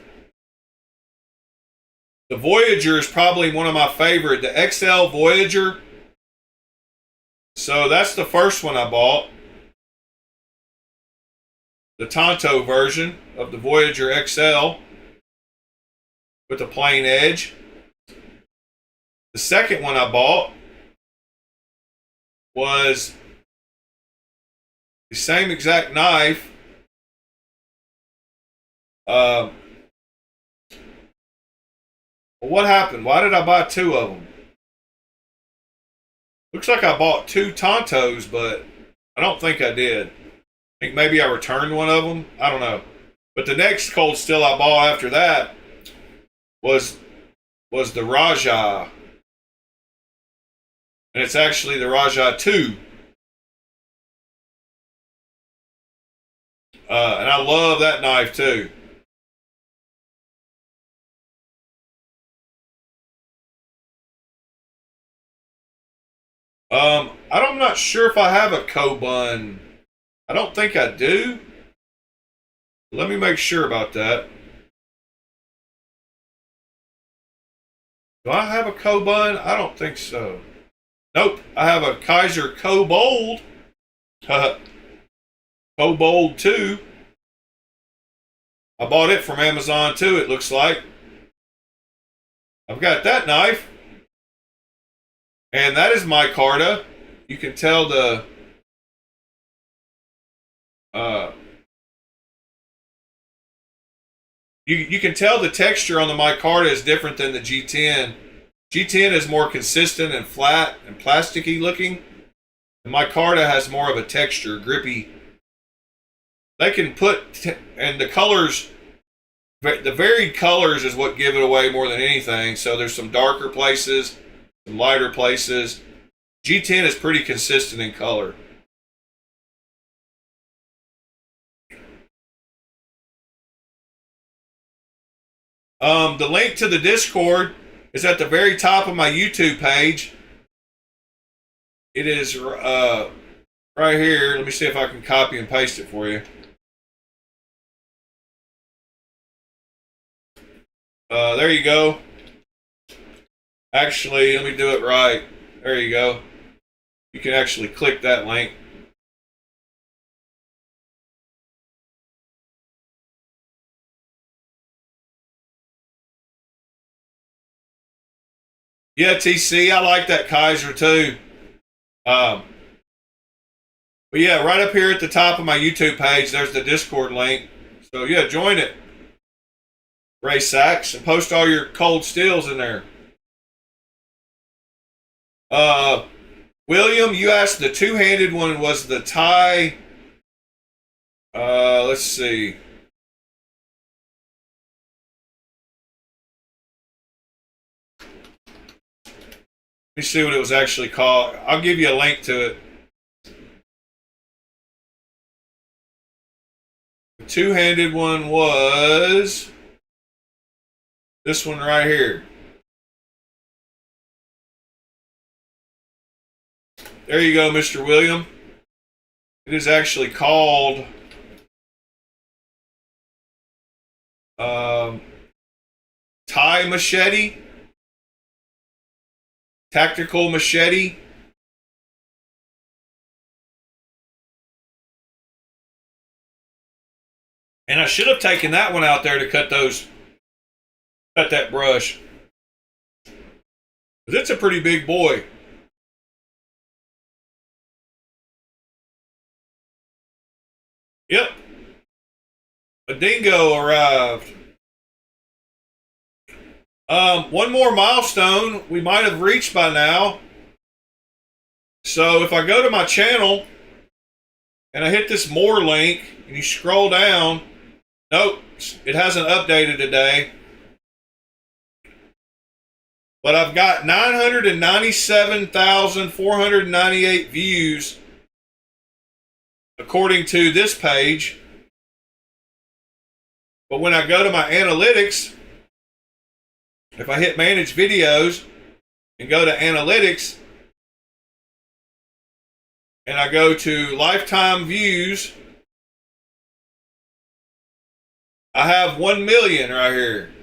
The Voyager is probably one of my favorite, the XL Voyager. So that's the first one I bought. The Tonto version of the Voyager XL with a plain edge. The second one I bought was the same exact knife. Well, what happened? Why did I buy 2 of them? Looks like I bought 2 Tontos, but I don't think I did. I think maybe I returned one of them. I don't know. But the next cold steel I bought after that was the Raja. And it's actually the Raja 2. And I love that knife too. I'm not sure if I have a Kobun. I don't think I do. Let me make sure about that. Do I have a Kobun? I don't think so. Nope, I have a Kaiser Kobold. Kobold 2. I bought it from Amazon too, it looks like. I've got that knife. And that is micarta. You can tell the you can tell the texture on the micarta is different than the G10. G10 is more consistent and flat and plasticky looking. The micarta has more of a texture, grippy. They can put, and the colors, the varied colors is what give it away more than anything. So there's some darker places, some lighter places. G10 is pretty consistent in color. The link to the Discord is at the very top of my YouTube page. It is right here. Let me see if I can copy and paste it for you. There you go. Actually, let me do it right. There you go. You can actually click that link. Yeah, TC, I like that Kaiser too. But yeah, right up here at the top of my YouTube page, there's the Discord link. So yeah, join it. Ray Sachs, and post all your cold steels in there. William, you asked the two-handed one was the Thai. Let's see. Let me see what it was actually called. I'll give you a link to it. The two-handed one was this one right here. There you go, Mr. William. It is actually called Thai machete. Tactical machete. And I should have taken that one out there to cut that brush. 'Cause it's a pretty big boy. Yep. A dingo arrived. One more milestone we might have reached by now. So if I go to my channel and I hit this more link and you scroll down, nope, it hasn't updated today. But I've got 997,498 views according to this page. But when I go to my analytics, if I hit manage videos and go to analytics and I go to lifetime views, I have 1 million right here.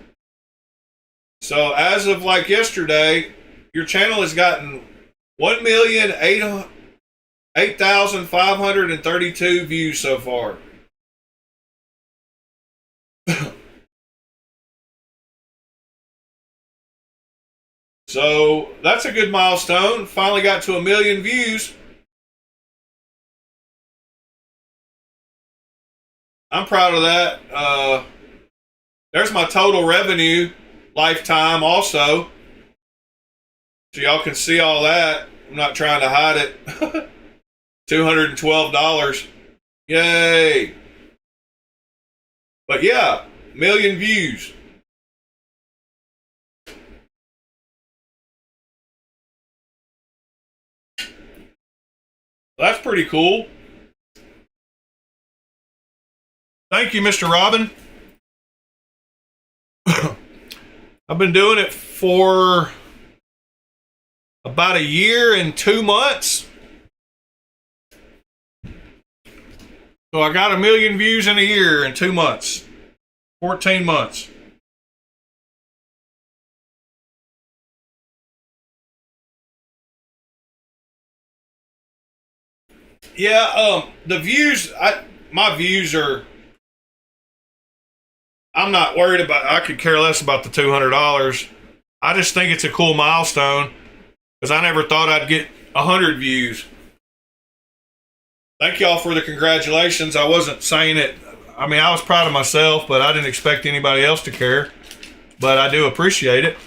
So as of like yesterday, your channel has gotten 1,008,532 views so far. So that's a good milestone. Finally got to 1 million views. I'm proud of that. There's my total revenue lifetime also. So y'all can see all that. I'm not trying to hide it. $212. Yay. But yeah, 1 million views. That's pretty cool. Thank you, Mr. Robin. I've been doing it for about 1 year and 2 months. So I got 1 million views in 1 year and 2 months. 14 months. Yeah, the views, my views are, I'm not worried about, I could care less about the $200. I just think it's a cool milestone because I never thought I'd get 100 views. Thank y'all for the congratulations. I wasn't saying it, I mean, I was proud of myself, but I didn't expect anybody else to care. But I do appreciate it.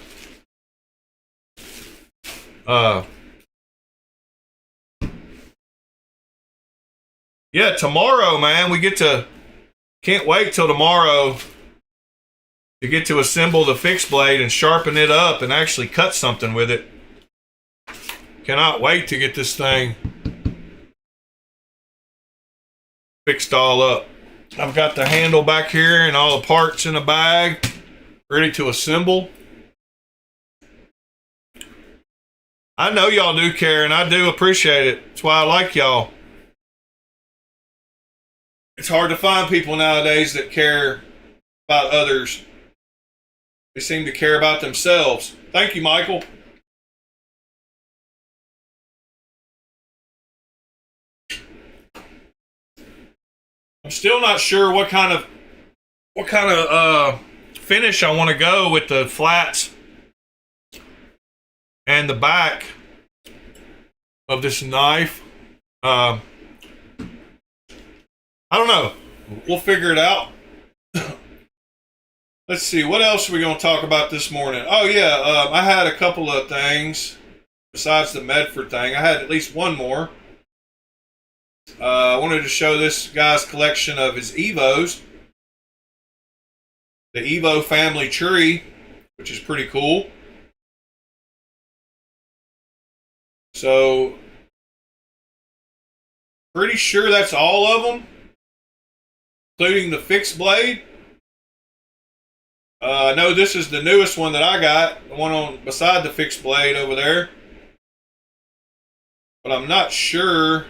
Yeah, tomorrow, man, can't wait till tomorrow to get to assemble the fixed blade and sharpen it up and actually cut something with it. Cannot wait to get this thing fixed all up. I've got the handle back here and all the parts in the bag. Ready to assemble. I know y'all do care, and I do appreciate it. That's why I like y'all. It's hard to find people nowadays that care about others. They seem to care about themselves. Thank you, Michael. I'm still not sure what kind of finish I want to go with the flats and the back of this knife. I don't know. We'll figure it out. Let's see. What else are we going to talk about this morning? Oh, yeah. I had a couple of things besides the Medford thing. I had at least one more. I wanted to show this guy's collection of his Evos. The Evo family tree, which is pretty cool. So, pretty sure that's all of them, including the fixed blade. I know this is the newest one that I got, the one on beside the fixed blade over there. But I'm not sure.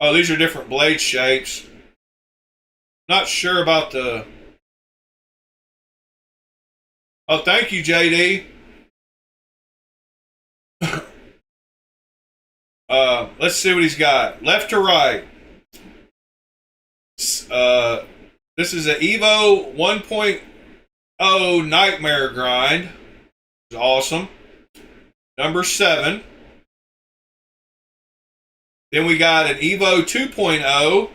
Oh, these are different blade shapes. Not sure about the... Oh, thank you, JD. Let's see what he's got. Left to right. This is an Evo 1.0 Nightmare Grind. It's awesome. Number 7. Then we got an Evo 2.0.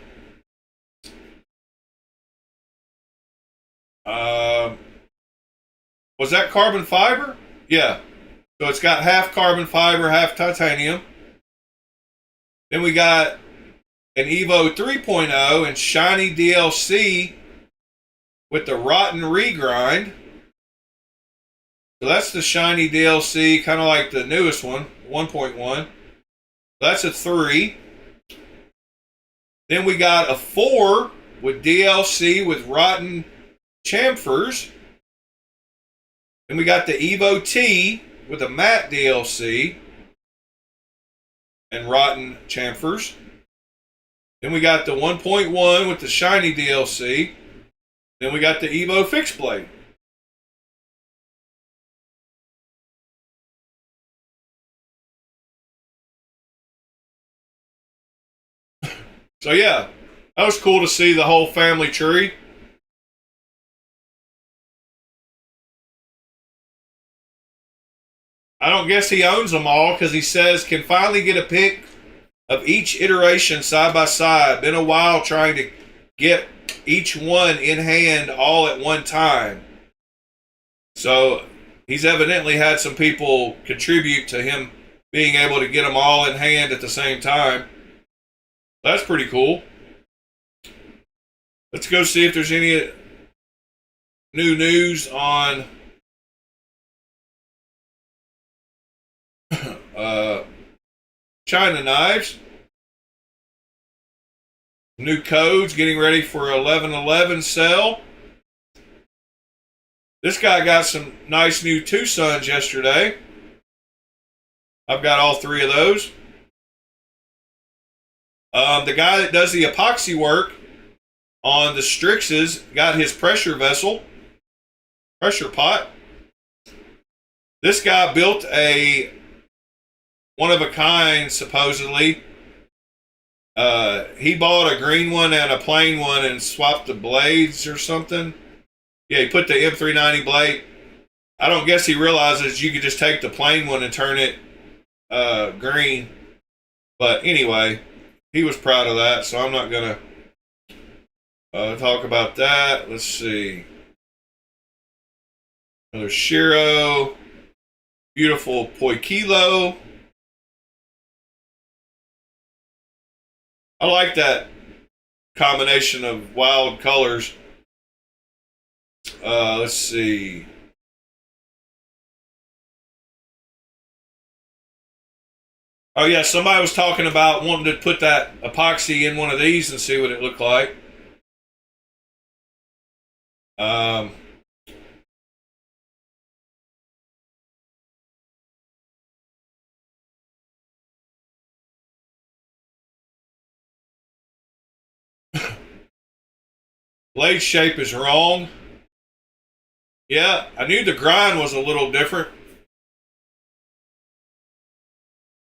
Was that carbon fiber? Yeah. So it's got half carbon fiber, half titanium. Then we got an Evo 3.0 and shiny DLC with the rotten regrind. So that's the shiny DLC, kind of like the newest one, 1.1. That's a 3. Then we got a 4 with DLC with rotten chamfers. Then we got the Evo T with a matte DLC and rotten chamfers. Then we got the 1.1 with the shiny DLC. Then we got the Evo fixed blade. So yeah, that was cool to see the whole family tree. I don't guess he owns them all because he says can finally get a pic of each iteration side by side. Been a while trying to get each one in hand all at one time. So he's evidently had some people contribute to him being able to get them all in hand at the same time. That's pretty cool. Let's go see if there's any new news on China knives. New codes getting ready for 11/11 sale. This guy got some nice new Tucson's yesterday. I've got all 3 of those. The guy that does the epoxy work on the Strixes got his pressure vessel, pressure pot. This guy built a one of a kind, supposedly. He bought a green one and a plain one and swapped the blades or something. Yeah, he put the M390 blade. I don't guess he realizes you could just take the plain one and turn it green. But anyway, he was proud of that, so I'm not going to talk about that. Let's see. Another Shiro. Beautiful Poikilo. I like that combination of wild colors. Let's see. Oh yeah, somebody was talking about wanting to put that epoxy in one of these and see what it looked like. Um, blade shape is wrong. Yeah, I knew the grind was a little different.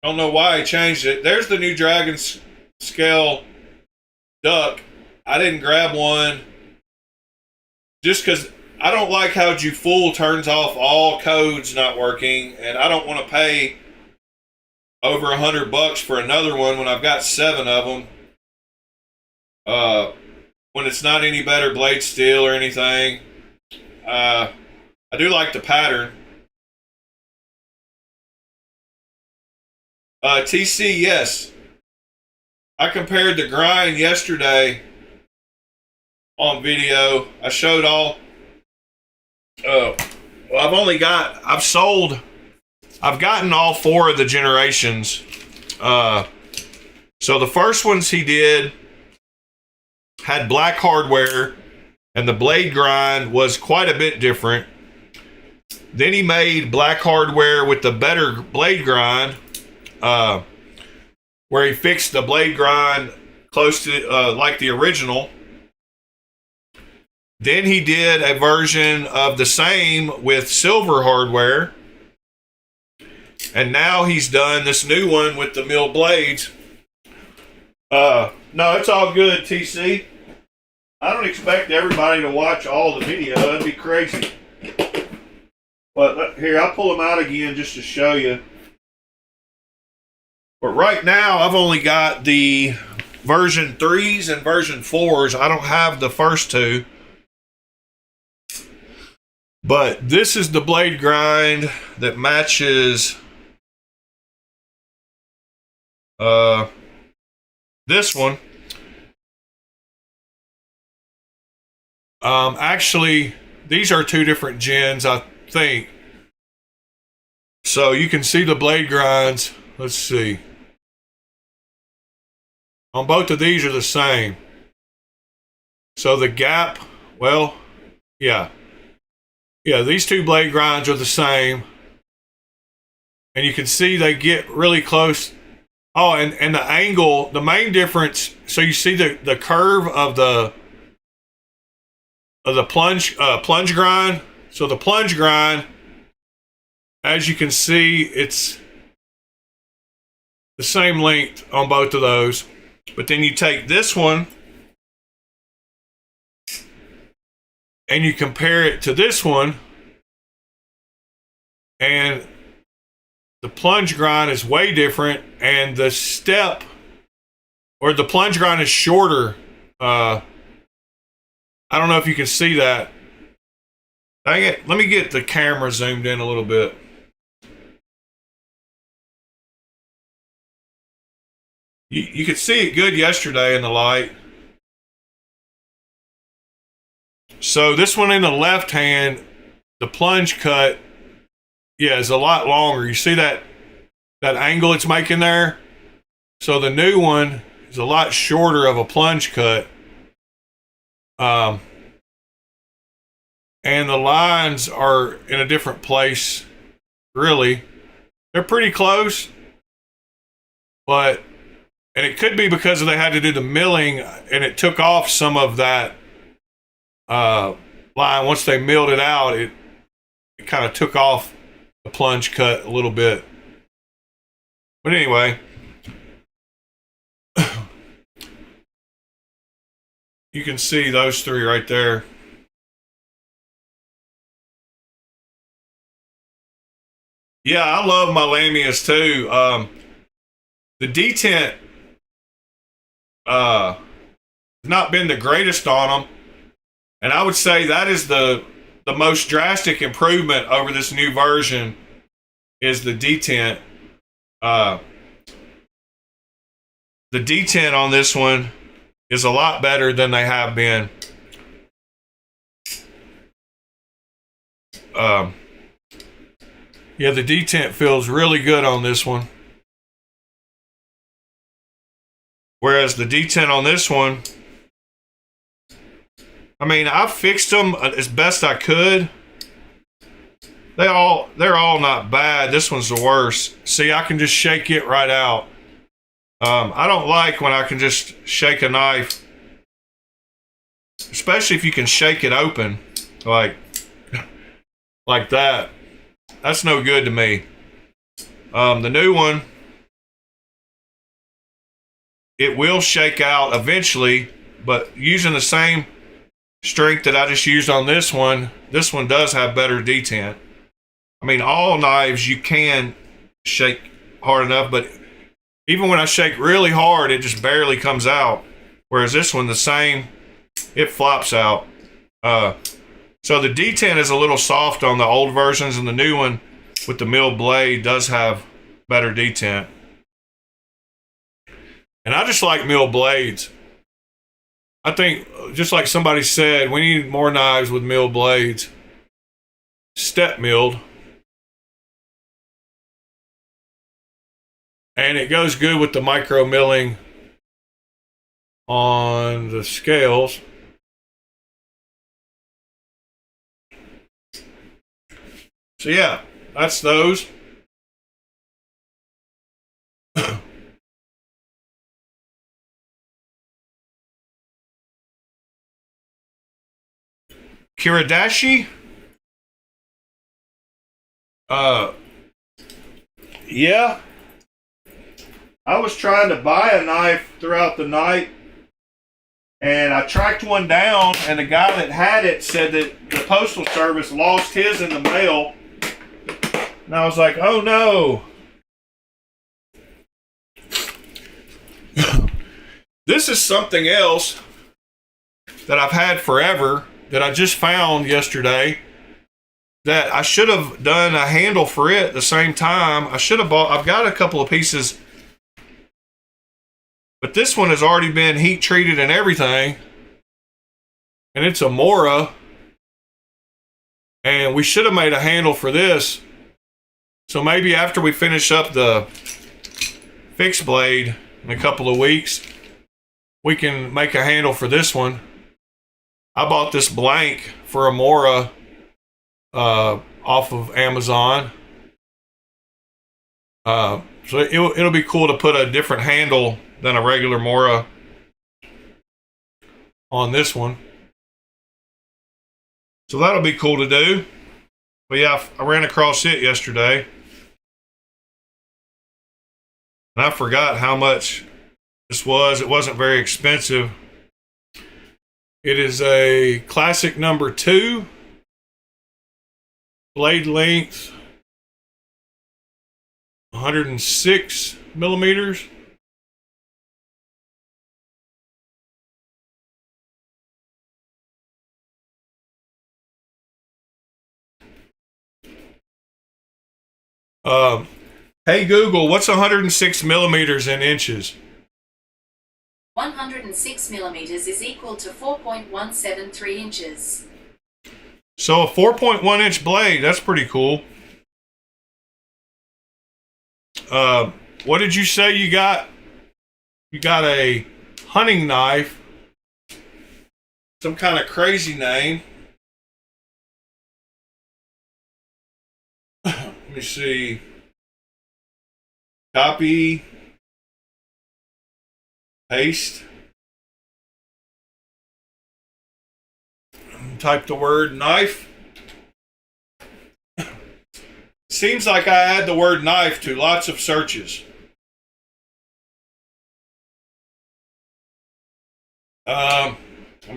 Don't know why I changed it. There's the new Dragon Scale duck. I didn't grab one just because I don't like how Jufull turns off all codes not working, and I don't want to pay over $100 for another one when I've got 7 of them. When it's not any better blade steel or anything. I do like the pattern. TC, yes. I compared the grind yesterday on video. I showed all. Well, I've gotten all 4 of the generations. So the first ones he did had black hardware, and the blade grind was quite a bit different. Then he made black hardware with the better blade grind, where he fixed the blade grind close to like the original. Then he did a version of the same with silver hardware. And now he's done this new one with the mill blades. No, it's all good, TC. I don't expect everybody to watch all the video. That'd be crazy. But here, I'll pull them out again just to show you. But right now, I've only got the version 3s and version 4s. I don't have the first 2. But this is the blade grind that matches this one. Actually, these are 2 different gens, I think. So you can see the blade grinds. Let's see. On both of these are the same. So the gap, well, yeah. Yeah, these 2 blade grinds are the same. And you can see they get really close. Oh, and the angle, the main difference, so you see the curve of the plunge grind. So the plunge grind, as you can see, it's the same length on both of those. But then you take this one and you compare it to this one, and the plunge grind is way different, and the step, or the plunge grind is shorter. I don't know if you can see that. Dang it. Let me get the camera zoomed in a little bit. You could see it good yesterday in the light. So this one in the left hand, the plunge cut, yeah, is a lot longer. You see that angle it's making there? So the new one is a lot shorter of a plunge cut. And the lines are in a different place, really. They're pretty close, and it could be because they had to do the milling, and it took off some of that line. Once they milled it out, it kind of took off the plunge cut a little bit. But anyway, you can see those 3 right there. Yeah, I love my Lamias too. The detent has not been the greatest on them, and I would say that is the most drastic improvement over this new version is the detent. The detent on this one is a lot better than they have been. Yeah, the detent feels really good on this one. Whereas the detent on this one, I mean, I fixed them as best I could. They're all not bad. This one's the worst. See, I can just shake it right out. I don't like when I can just shake a knife, especially if you can shake it open, like that. That's no good to me. The new one, it will shake out eventually, but using the same strength that I just used on this one does have better detent. I mean, all knives you can shake hard enough, but even when I shake really hard, it just barely comes out. Whereas this one, the same, it flops out. So the detent is a little soft on the old versions, and the new one with the milled blade does have better detent. And I just like milled blades. I think, just like somebody said, we need more knives with milled blades. Step milled. And it goes good with the micro milling on the scales. So yeah, that's those. Kiradashi? Yeah. I was trying to buy a knife throughout the night, and I tracked one down, and the guy that had it said that the Postal Service lost his in the mail. And I was like, oh no. This is something else that I've had forever that I just found yesterday that I should have done a handle for it at the same time. I've got a couple of pieces, but this one has already been heat treated and everything. And it's a Mora. And we should have made a handle for this. So maybe after we finish up the fixed blade in a couple of weeks, we can make a handle for this one. I bought this blank for a Mora off of Amazon. So it'll be cool to put a different handle than a regular Mora on this one. So that'll be cool to do. But yeah, I ran across it yesterday. And I forgot how much this was. It wasn't very expensive. It is a classic number 2. Blade length 106 millimeters. Hey Google, what's 106 millimeters in inches? 106 millimeters is equal to 4.173 inches. So a 4.1 inch blade, that's pretty cool. What did you say you got? You got a hunting knife. Some kind of crazy name. Let me see. Copy. Paste. Type the word knife. Seems like I add the word knife to lots of searches. I'm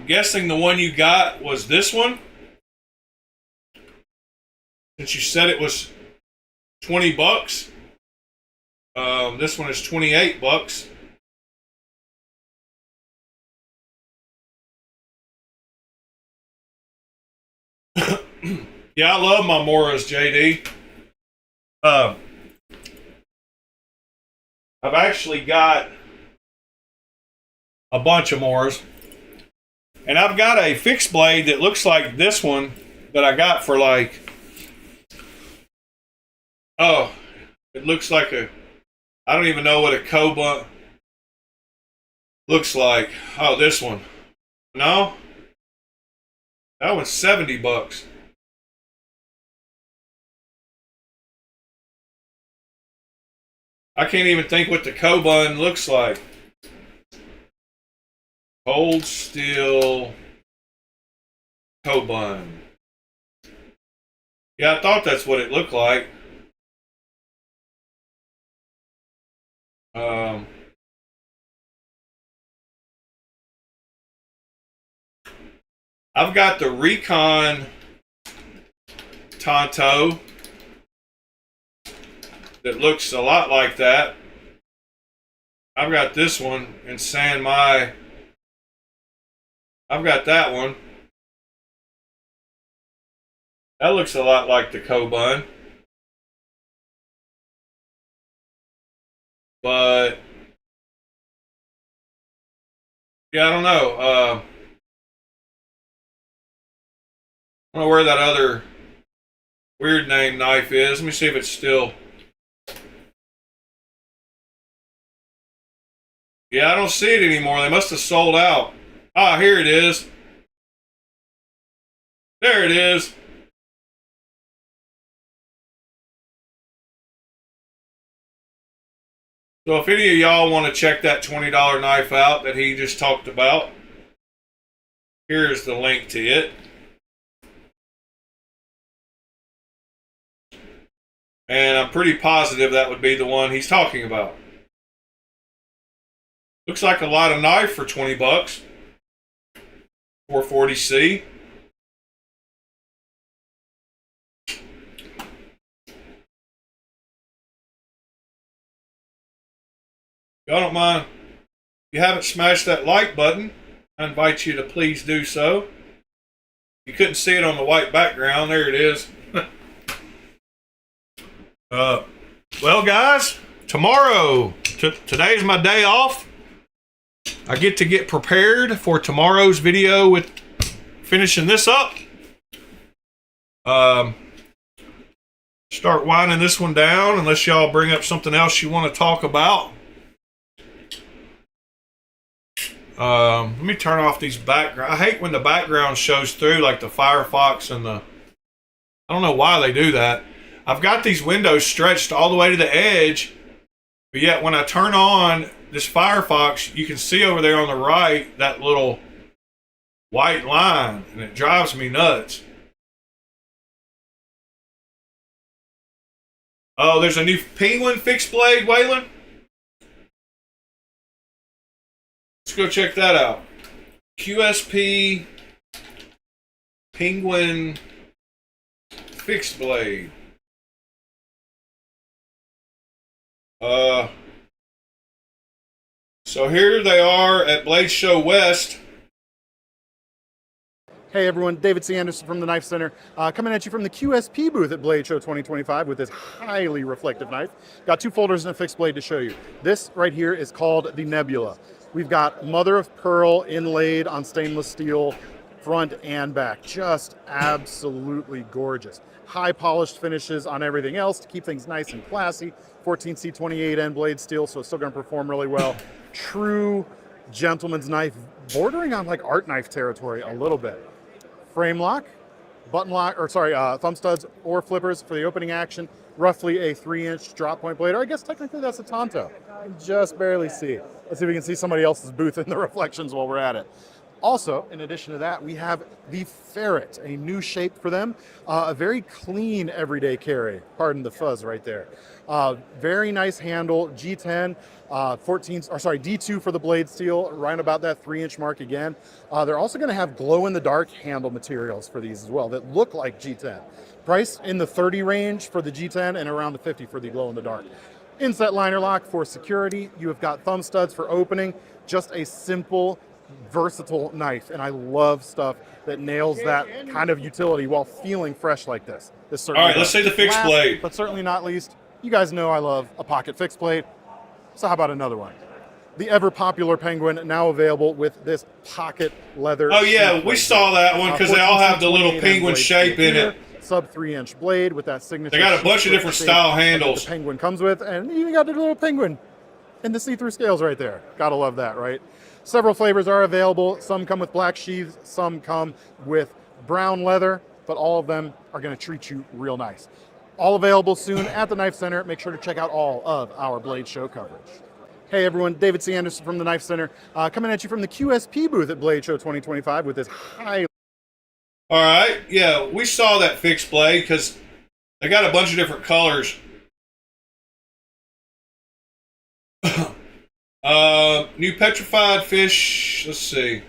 guessing the one you got was this one. Since you said it was 20 bucks. This one is 28 bucks. Yeah, I love my Moras, JD. I've actually got a bunch of Moras. And I've got a fixed blade that looks like this one that I got for like... Oh, it looks like a... I don't even know what a Koba... looks like. Oh, this one. No, that one's $70. I can't even think what the Kobun looks like. Cold steel Kobun. Yeah, I thought that's what it looked like. I've got the Recon Tonto that looks a lot like that. I've got this one in San Mai. I've got that one. That looks a lot like the Kobun. But yeah, I don't know. I don't know where that other weird name knife is. Let me see if it's still. Yeah, I don't see it anymore. They must have sold out. Ah, here it is. There it is. So if any of y'all want to check that $20 knife out that he just talked about, here's the link to it. And I'm pretty positive that would be the one he's talking about. Looks like a lot of knife for 20 bucks. 440C. Y'all don't mind, if you haven't smashed that like button, I invite you to please do so. You couldn't see it on the white background. There it is. Well, guys, tomorrow, today's my day off. I get to get prepared for tomorrow's video with finishing this up. Start winding this one down unless y'all bring up something else you want to talk about. Let me turn off these background. I hate when the background shows through, like the Firefox and the. I don't know why they do that. I've got these windows stretched all the way to the edge, but yet when I turn on this Firefox, you can see over there on the right that little white line, and it drives me nuts. Oh, there's a new Penguin fixed blade, Waylon. Let's go check that out. QSP Penguin fixed blade. So here they are at Blade Show West. Hey everyone, David C. Anderson from the Knife Center, coming at you from the QSP booth at Blade Show 2025 with this highly reflective knife. Got two folders and a fixed blade to show you. This right here is called the Nebula. We've got mother of pearl inlaid on stainless steel, front and back. Just absolutely gorgeous. High polished finishes on everything else to keep things nice and classy. 14C28 end blade steel, so it's still going to perform really well. True gentleman's knife, bordering on like art knife territory a little bit. Frame lock, button lock, or sorry, thumb studs or flippers for the opening action. Roughly a 3-inch drop point blade, or I guess technically that's a Tonto. I can just barely see. Let's see if we can see somebody else's booth in the reflections while we're at it. Also, in addition to that, we have the Ferret, a new shape for them. A very clean everyday carry. Pardon the fuzz right there. Very nice handle, G10, D2 for the blade steel, right about that 3-inch mark again. They're also going to have glow-in-the-dark handle materials for these as well that look like G10. Price in the 30 range for the G10 and around the 50 for the glow-in-the-dark. Inset liner lock for security. You have got thumb studs for opening. Just a simple, versatile knife, and I love stuff that nails that kind of utility while feeling fresh like this. All right, let's see the fixed blade. But certainly not least, you guys know I love a pocket fixed blade. So how about another one? The ever popular Penguin, now available with this pocket leather. Oh yeah, we saw that one because they all have the little penguin shape in it. Sub 3-inch blade with that signature. They got a bunch of different style handles. The Penguin comes with, and you even got the little penguin and the see-through scales right there. Gotta love that, right? Several flavors are available. Some come with black sheaths, some come with brown leather, but all of them are going to treat you real nice. All available soon at the Knife Center. Make sure to check out all of our Blade Show coverage. Hey everyone, David C. Anderson from the Knife Center, coming at you from the QSP booth at Blade Show 2025 with this high. All right, yeah, we saw that fixed blade because they got a bunch of different colors. New petrified fish. Let's see.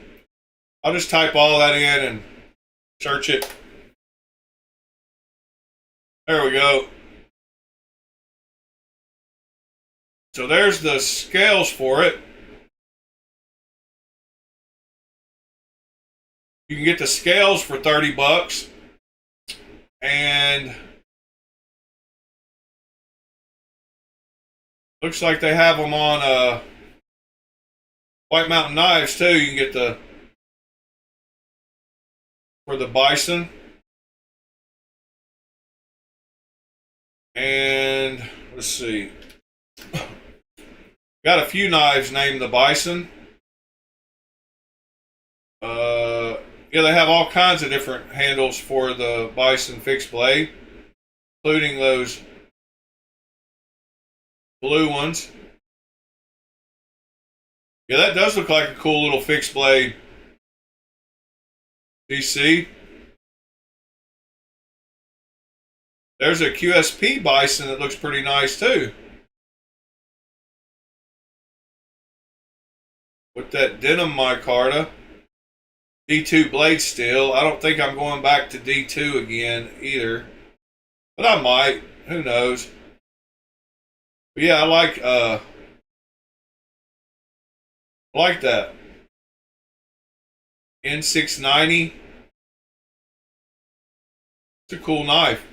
I'll just type all that in and search it. There we go. So there's the scales for it. You can get the scales for $30, and looks like they have them on White Mountain Knives too. You can get the for the bison, and let's see. Got a few knives named the bison. Yeah, they have all kinds of different handles for the bison fixed blade, including those blue ones. Yeah, that does look like a cool little fixed blade. DC. There's a QSP bison that looks pretty nice too. With that denim micarta. D2 blade steel. I don't think I'm going back to D2 again either. But I might. Who knows? But yeah, I like that. N690. It's a cool knife.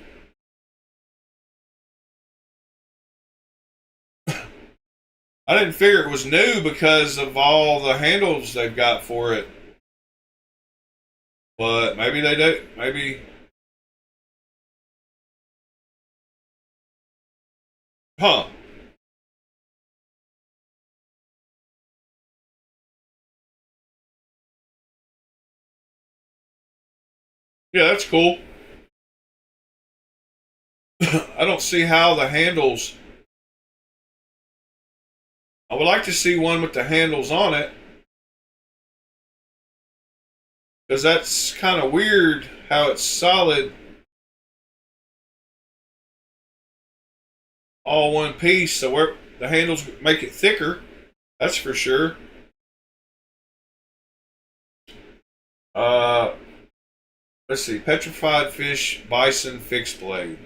I didn't figure it was new because of all the handles they've got for it. But maybe they do. Maybe. Huh. Yeah, that's cool. I don't see how the handles. I would like to see one with the handles on it. Because that's kind of weird how it's solid. All one piece. So where the handles make it thicker. That's for sure. Let's see. Petrified fish bison fixed blade.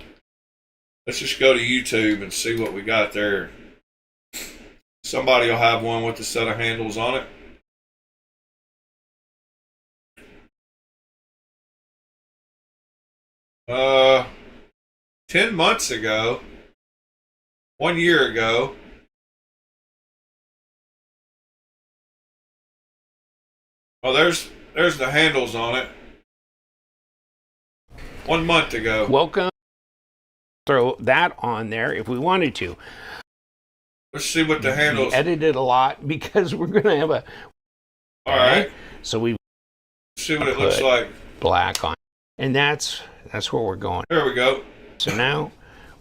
Let's just go to YouTube and see what we got there. Somebody will have one with a set of handles on it. Uh, 10 months ago, 1 year ago, oh, there's the handles on it. 1 month ago. Welcome. Throw that on there if we wanted to. Let's see what the handles. We edited a lot because we're going to have a. All right. So we see what it looks like. Black on, and that's where we're going. There we go. So now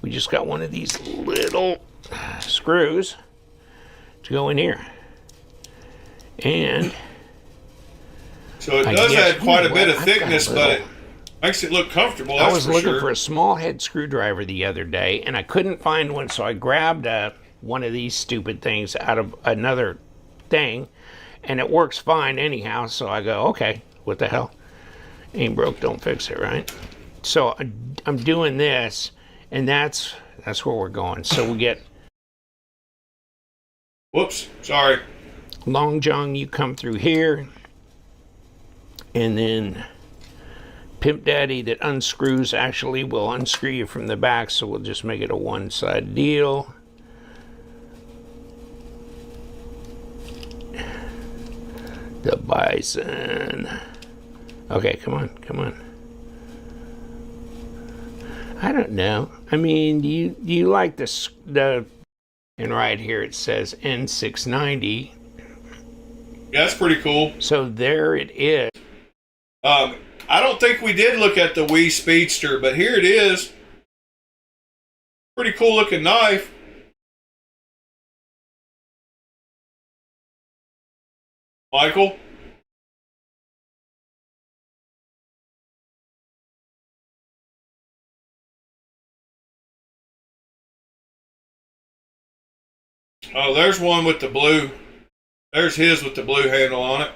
we just got one of these little screws to go in here, and so it does add quite a bit of thickness, but it makes it look comfortable. I was looking for a small head screwdriver the other day, and I couldn't find one, so I grabbed one of these stupid things out of another thing, and it works fine anyhow. So I go, okay, what the hell? Ain't broke, don't fix it, right? So I'm doing this, and that's where we're going. So we get. Whoops, sorry. Long John, you come through here, and then Pimp Daddy that unscrews actually will unscrew you from the back, so we'll just make it a one-side deal. The bison. Okay, come on. I don't know. I mean, do you like the and right here it says N690. Yeah, that's pretty cool. So there it is. I don't think we did look at the Wii Speedster, but here it is. Pretty cool looking knife. Michael? Oh, there's one with the blue. There's his with the blue handle on it.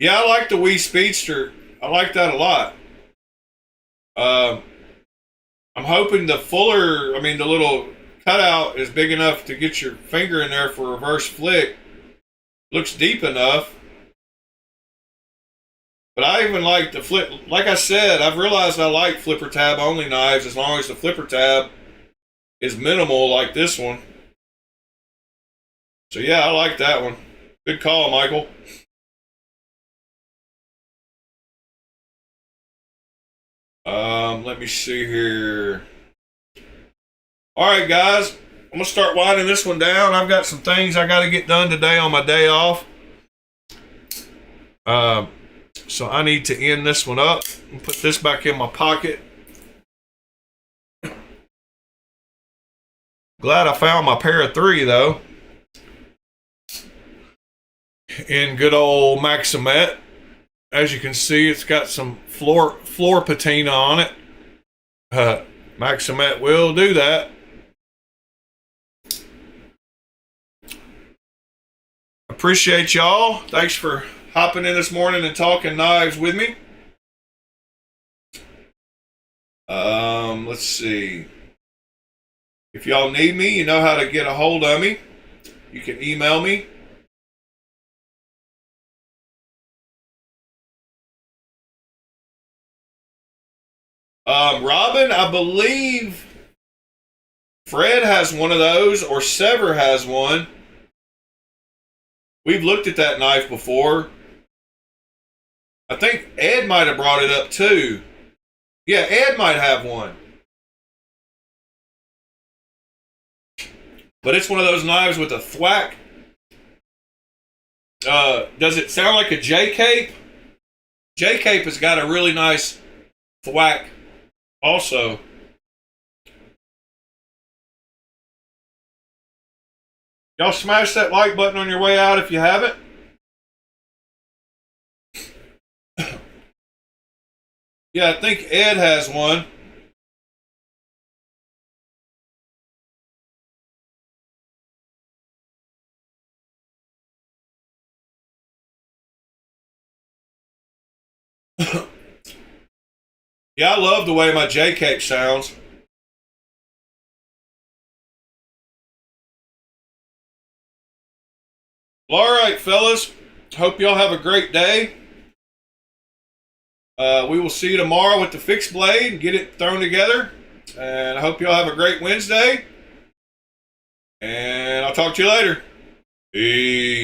Yeah, I like the Wii Speedster. I like that a lot. I'm hoping the the little cutout is big enough to get your finger in there for reverse flick. Looks deep enough. But I even like the flip. Like I said, I've realized I like flipper tab only knives as long as the flipper tab is minimal like this one. So yeah, I like that one. Good call, Michael. Let me see here. All right, guys, I'm gonna start winding this one down. I've got some things I got to get done today on my day off. So I need to end this one up and put this back in my pocket. Glad I found my pair of 3 though. In good old Maximet. As you can see, it's got some floor patina on it. Maximet will do that. Appreciate y'all. Thanks for hopping in this morning and talking knives with me. Let's see. If y'all need me, you know how to get a hold of me. You can email me. Robin, I believe Fred has one of those, or Sever has one. We've looked at that knife before. I think Ed might have brought it up too. Yeah, Ed might have one. But it's one of those knives with a thwack. Does it sound like a J-cape? J-cape has got a really nice thwack also. Y'all smash that like button on your way out if you haven't. Yeah, I think Ed has one. Yeah, I love the way my J-cape sounds. Well, all right, fellas. Hope y'all have a great day. We will see you tomorrow with the fixed blade and get it thrown together. And I hope y'all have a great Wednesday. And I'll talk to you later. Peace.